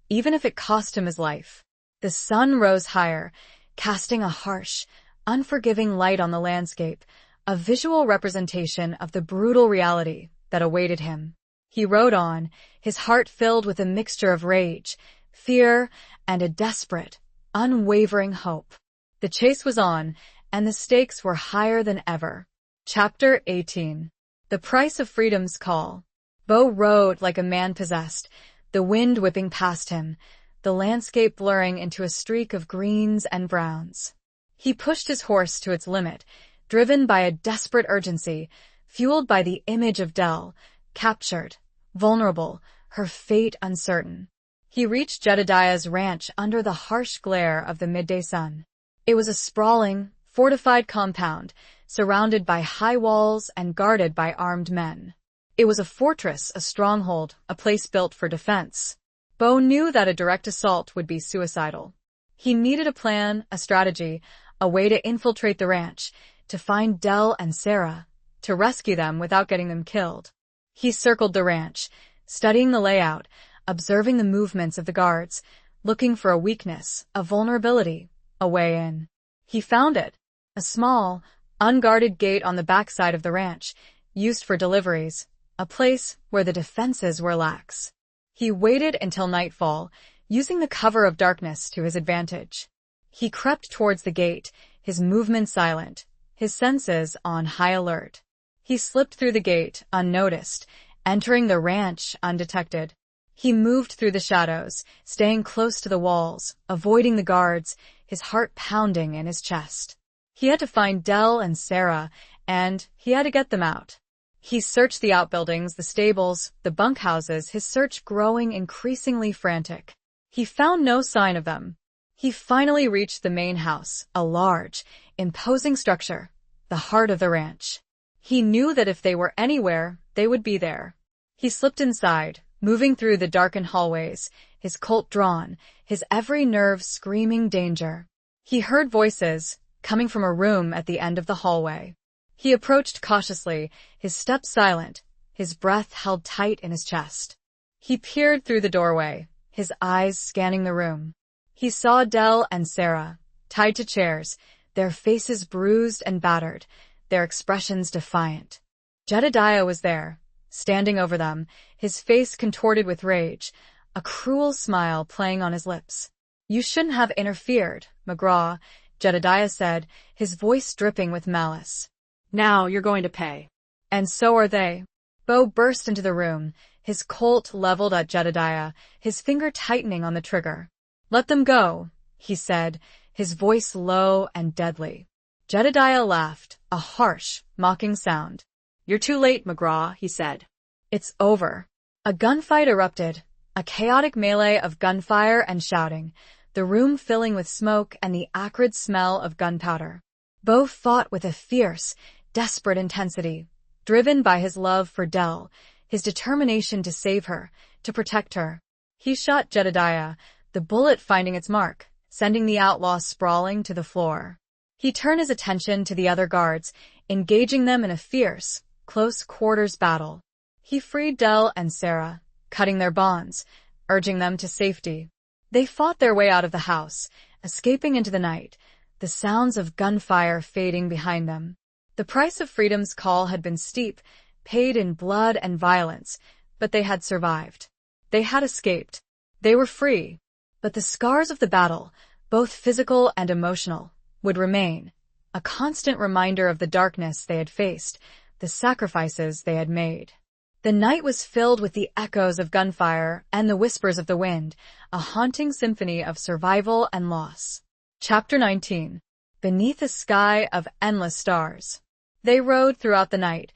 even if it cost him his life. The sun rose higher, casting a harsh, unforgiving light on the landscape, a visual representation of the brutal reality that awaited him. He rode on, his heart filled with a mixture of rage, fear, and a desperate, unwavering hope. The chase was on, and the stakes were higher than ever. Chapter 18. The Price of Freedom's Call. Bo rode like a man possessed, the wind whipping past him, the landscape blurring into a streak of greens and browns. He pushed his horse to its limit, driven by a desperate urgency, fueled by the image of Dell, captured, vulnerable, her fate uncertain. He reached Jedediah's ranch under the harsh glare of the midday sun. It was a sprawling, fortified compound, surrounded by high walls and guarded by armed men. It was a fortress, a stronghold, a place built for defense. Bo knew that a direct assault would be suicidal. He needed a plan, a strategy, a way to infiltrate the ranch, to find Dell and Sarah, to rescue them without getting them killed. He circled the ranch, studying the layout, observing the movements of the guards, looking for a weakness, a vulnerability, a way in. He found it, a small, unguarded gate on the backside of the ranch, used for deliveries, a place where the defenses were lax. He waited until nightfall, using the cover of darkness to his advantage. He crept towards the gate, his movements silent, his senses on high alert. He slipped through the gate, unnoticed, entering the ranch undetected. He moved through the shadows, staying close to the walls, avoiding the guards, his heart pounding in his chest. He had to find Dell and Sarah, and he had to get them out. He searched the outbuildings, the stables, the bunkhouses, his search growing increasingly frantic. He found no sign of them. He finally reached the main house, a large, imposing structure, the heart of the ranch. He knew that if they were anywhere, they would be there. He slipped inside, moving through the darkened hallways, his Colt drawn, his every nerve screaming danger. He heard voices, coming from a room at the end of the hallway. He approached cautiously, his steps silent, his breath held tight in his chest. He peered through the doorway, his eyes scanning the room. He saw Dell and Sarah, tied to chairs, their faces bruised and battered, their expressions defiant. Jedediah was there, standing over them, his face contorted with rage, a cruel smile playing on his lips. "You shouldn't have interfered, McGraw," Jedediah said, his voice dripping with malice. "Now you're going to pay." "And so are they." Bo burst into the room, his Colt leveled at Jedediah, his finger tightening on the trigger. "Let them go," he said, his voice low and deadly. Jedediah laughed, a harsh, mocking sound. "You're too late, McGraw," he said. "It's over." A gunfight erupted, a chaotic melee of gunfire and shouting, the room filling with smoke and the acrid smell of gunpowder. Bo fought with a fierce, desperate intensity, driven by his love for Dell, his determination to save her, to protect her. He shot Jedediah, the bullet finding its mark, sending the outlaw sprawling to the floor. He turned his attention to the other guards, engaging them in a fierce, close-quarters battle. He freed Del and Sarah, cutting their bonds, urging them to safety. They fought their way out of the house, escaping into the night, the sounds of gunfire fading behind them. The price of freedom's call had been steep, paid in blood and violence, but they had survived. They had escaped. They were free. But the scars of the battle, both physical and emotional, would remain, a constant reminder of the darkness they had faced, the sacrifices they had made. The night was filled with the echoes of gunfire and the whispers of the wind, a haunting symphony of survival and loss. Chapter 19. Beneath a sky of endless stars. They rode throughout the night,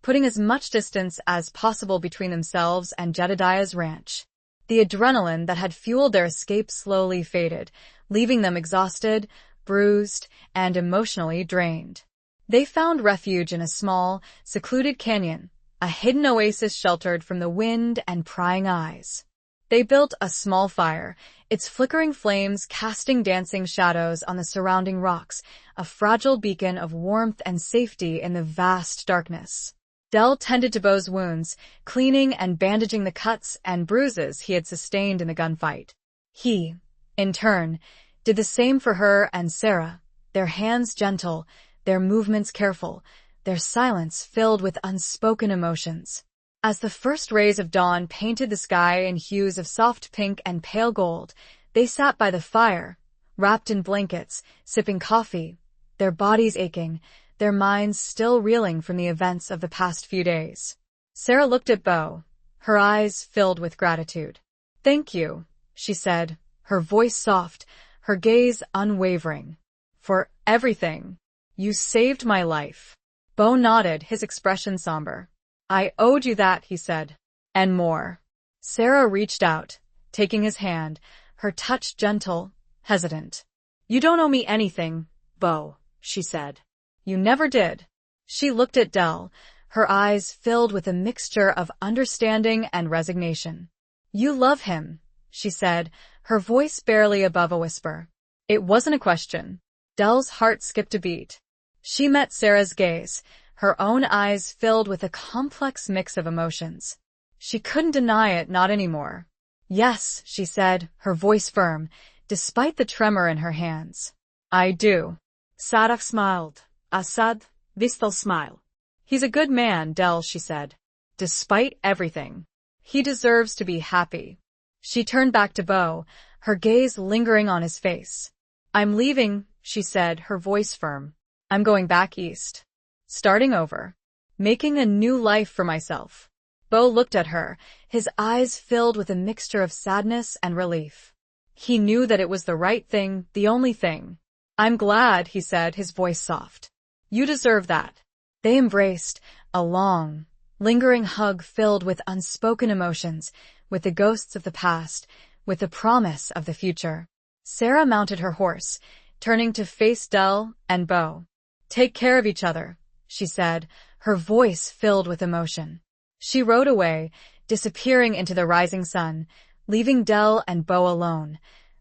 putting as much distance as possible between themselves and Jedediah's ranch. The adrenaline that had fueled their escape slowly faded, leaving them exhausted, bruised, and emotionally drained. They found refuge in a small, secluded canyon, a hidden oasis sheltered from the wind and prying eyes. They built a small fire, its flickering flames casting dancing shadows on the surrounding rocks, a fragile beacon of warmth and safety in the vast darkness. Del tended to Beau's wounds, cleaning and bandaging the cuts and bruises he had sustained in the gunfight. He, in turn, did the same for her and Sarah, their hands gentle, their movements careful, their silence filled with unspoken emotions. As the first rays of dawn painted the sky in hues of soft pink and pale gold, they sat by the fire, wrapped in blankets, sipping coffee, their bodies aching, their minds still reeling from the events of the past few days. Sarah looked at Beau, her eyes filled with gratitude. "Thank you," she said, her voice soft, her gaze unwavering. "For everything. You saved my life." Beau nodded, his expression somber. "I owed you that," he said. "And more." Sarah reached out, taking his hand, her touch gentle, hesitant. "You don't owe me anything, Beau," she said. "You never did." She looked at Del, her eyes filled with a mixture of understanding and resignation. "You love him," she said, her voice barely above a whisper. It wasn't a question. Del's heart skipped a beat. She met Sarah's gaze, her own eyes filled with a complex mix of emotions. She couldn't deny it, not anymore. "Yes," she said, her voice firm, despite the tremor in her hands. "I do." Sarah smiled. Assad, Vistal smile. "He's a good man, Del," she said. "Despite everything. He deserves to be happy." She turned back to Beau, her gaze lingering on his face. "I'm leaving," she said, her voice firm. "I'm going back east. Starting over. Making a new life for myself." Beau looked at her, his eyes filled with a mixture of sadness and relief. He knew that it was the right thing, the only thing. "I'm glad," he said, his voice soft. "You deserve that." They embraced, a long, lingering hug filled with unspoken emotions, with the ghosts of the past, with the promise of the future. Sarah mounted her horse, turning to face Del and Beau. "Take care of each other," she said, her voice filled with emotion. She rode away, disappearing into the rising sun, leaving Del and Beau alone,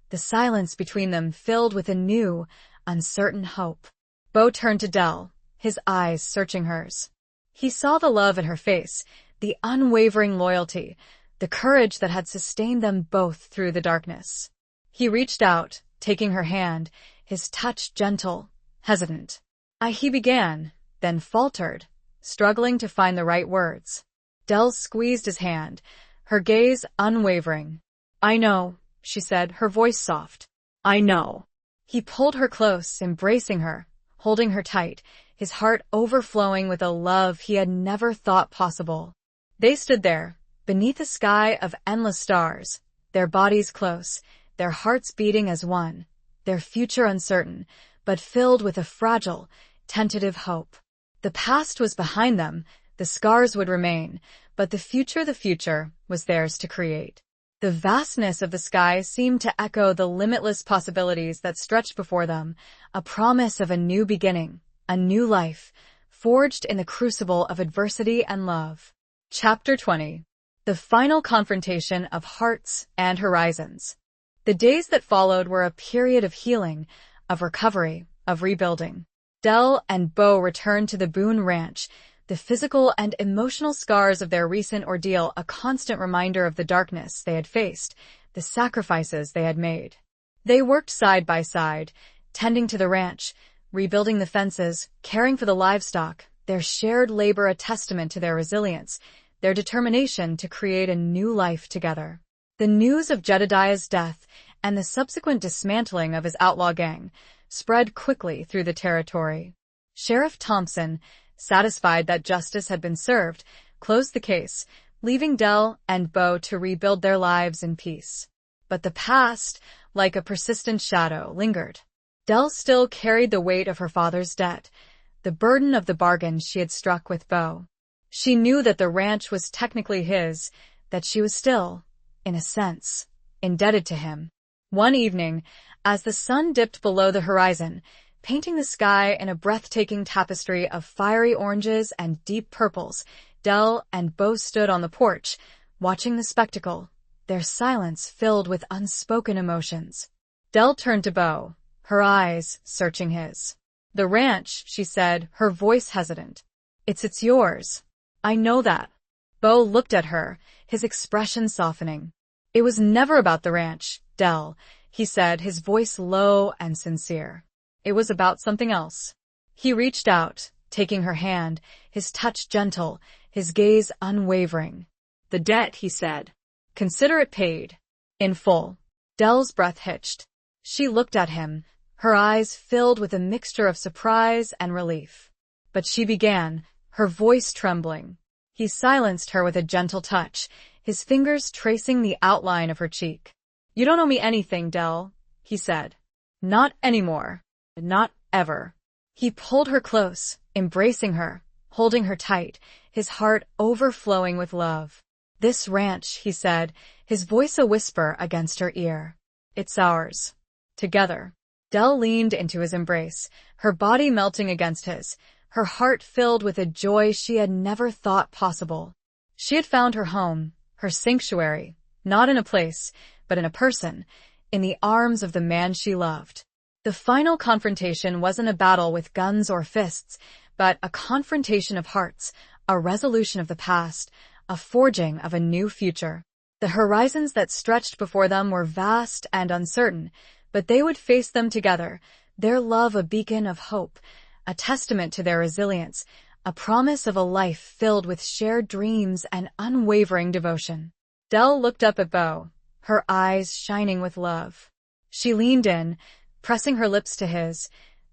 the silence between them filled with a new, uncertain hope. Beau turned to Del, his eyes searching hers. He saw the love in her face, the unwavering loyalty, the courage that had sustained them both through the darkness. He reached out, taking her hand, his touch gentle, hesitant. He began, then faltered, struggling to find the right words. Del squeezed his hand, her gaze unwavering. "I know," she said, her voice soft. "I know." He pulled her close, embracing her, holding her tight, his heart overflowing with a love he had never thought possible. They stood there, beneath a sky of endless stars, their bodies close, their hearts beating as one, their future uncertain, but filled with a fragile, tentative hope. The past was behind them, the scars would remain, but the future was theirs to create. The vastness of the sky seemed to echo the limitless possibilities that stretched before them, a promise of a new beginning, a new life, forged in the crucible of adversity and love. Chapter 20. The final confrontation of hearts and horizons. The days that followed were a period of healing, of recovery, of rebuilding. Del and Beau returned to the Boone Ranch, the the physical and emotional scars of their recent ordeal a constant reminder of the darkness they had faced, the sacrifices they had made. They worked side by side, tending to the ranch, rebuilding the fences, caring for the livestock, their shared labor a testament to their resilience, their determination to create a new life together. The news of Jedediah's death and the subsequent dismantling of his outlaw gang spread quickly through the territory. Sheriff Thompson, satisfied that justice had been served, closed the case, leaving Dell and Bo to rebuild their lives in peace. But the past, like a persistent shadow, lingered. Dell still carried the weight of her father's debt, the burden of the bargain she had struck with Bo. She knew that the ranch was technically his, that she was still, in a sense, indebted to him. One evening, as the sun dipped below the horizon, painting the sky in a breathtaking tapestry of fiery oranges and deep purples, Dell and Bo stood on the porch, watching the spectacle, their silence filled with unspoken emotions. Dell turned to Bo, her eyes searching his. "The ranch," she said, her voice hesitant. It's yours. I know that." Bo looked at her, his expression softening. "It was never about the ranch, Dell," he said, his voice low and sincere. "It was about something else." He reached out, taking her hand, his touch gentle, his gaze unwavering. "The debt," he said. "Consider it paid. In full." Dell's breath hitched. She looked at him, her eyes filled with a mixture of surprise and relief. But she began, her voice trembling. He silenced her with a gentle touch, his fingers tracing the outline of her cheek. "You don't owe me anything, Dell," he said. "Not anymore. Not ever." He pulled her close, embracing her, holding her tight, his heart overflowing with love. "This ranch," he said, his voice a whisper against her ear. "It's ours. Together." Dell leaned into his embrace, her body melting against his, her heart filled with a joy she had never thought possible. She had found her home, her sanctuary, not in a place, but in a person, in the arms of the man she loved. The final confrontation wasn't a battle with guns or fists, but a confrontation of hearts, a resolution of the past, a forging of a new future. The horizons that stretched before them were vast and uncertain, but they would face them together, their love a beacon of hope, a testament to their resilience, a promise of a life filled with shared dreams and unwavering devotion. Dell looked up at Bo, her eyes shining with love. She leaned in, pressing her lips to his,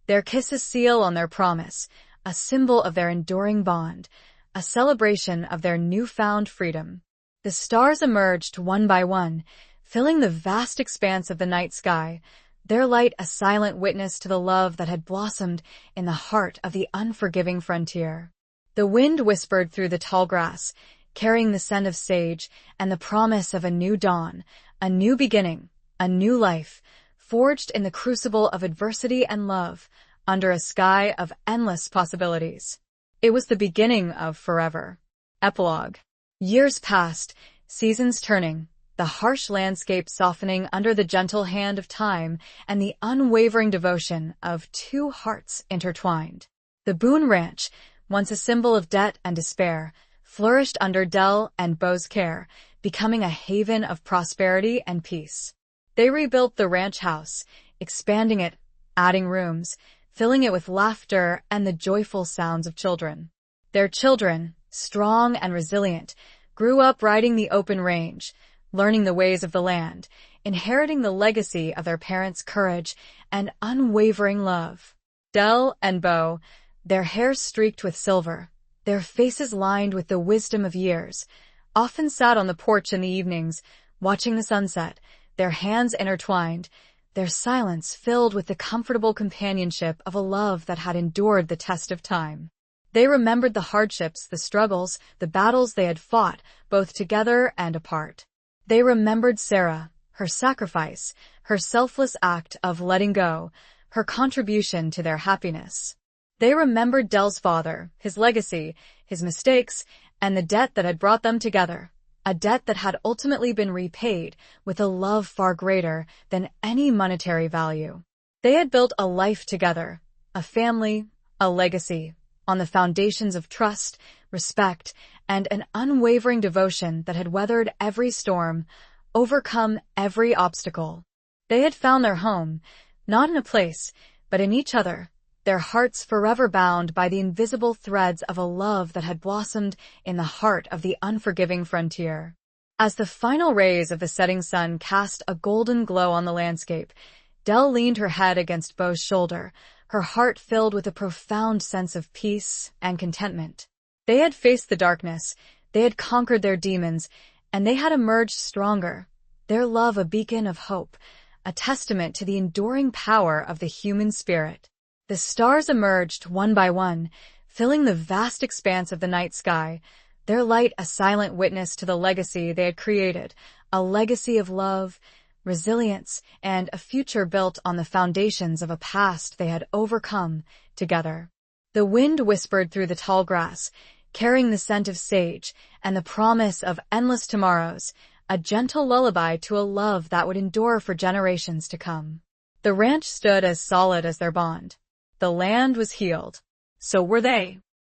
their kiss a seal on their promise, a symbol of their enduring bond, a celebration of their newfound freedom. The stars emerged one by one, filling the vast expanse of the night sky, their light a silent witness to the love that had blossomed in the heart of the unforgiving frontier. The wind whispered through the tall grass, carrying the scent of sage and the promise of a new dawn, a new beginning, a new life, forged in the crucible of adversity and love, under a sky of endless possibilities. It was the beginning of forever. Epilogue. Years passed, seasons turning, the harsh landscape softening under the gentle hand of time and the unwavering devotion of two hearts intertwined. The Boone Ranch, once a symbol of debt and despair, flourished under Dell and Bo's care, becoming a haven of prosperity and peace. They rebuilt the ranch house, expanding it, adding rooms, filling it with laughter and the joyful sounds of children. Their children, strong and resilient, grew up riding the open range, learning the ways of the land, inheriting the legacy of their parents' courage and unwavering love. Dell and Bo, their hair streaked with silver, their faces lined with the wisdom of years, often sat on the porch in the evenings, watching the sunset, their hands intertwined, their silence filled with the comfortable companionship of a love that had endured the test of time. They remembered the hardships, the struggles, the battles they had fought, both together and apart. They remembered Sarah, her sacrifice, her selfless act of letting go, her contribution to their happiness. They remembered Dell's father, his legacy, his mistakes, and the debt that had brought them together, a debt that had ultimately been repaid with a love far greater than any monetary value. They had built a life together, a family, a legacy, on the foundations of trust, respect, and an unwavering devotion that had weathered every storm, overcome every obstacle. They had found their home, not in a place, but in each other, their hearts forever bound by the invisible threads of a love that had blossomed in the heart of the unforgiving frontier. As the final rays of the setting sun cast a golden glow on the landscape, Dell leaned her head against Beau's shoulder, her heart filled with a profound sense of peace and contentment. They had faced the darkness, they had conquered their demons, and they had emerged stronger, their love a beacon of hope, a testament to the enduring power of the human spirit. The stars emerged one by one, filling the vast expanse of the night sky, their light a silent witness to the legacy they had created, a legacy of love, resilience, and a future built on the foundations of a past they had overcome together. The wind whispered through the tall grass, carrying the scent of sage and the promise of endless tomorrows, a gentle lullaby to a love that would endure for generations to come. The ranch stood as solid as their bond. The land was healed. So were they.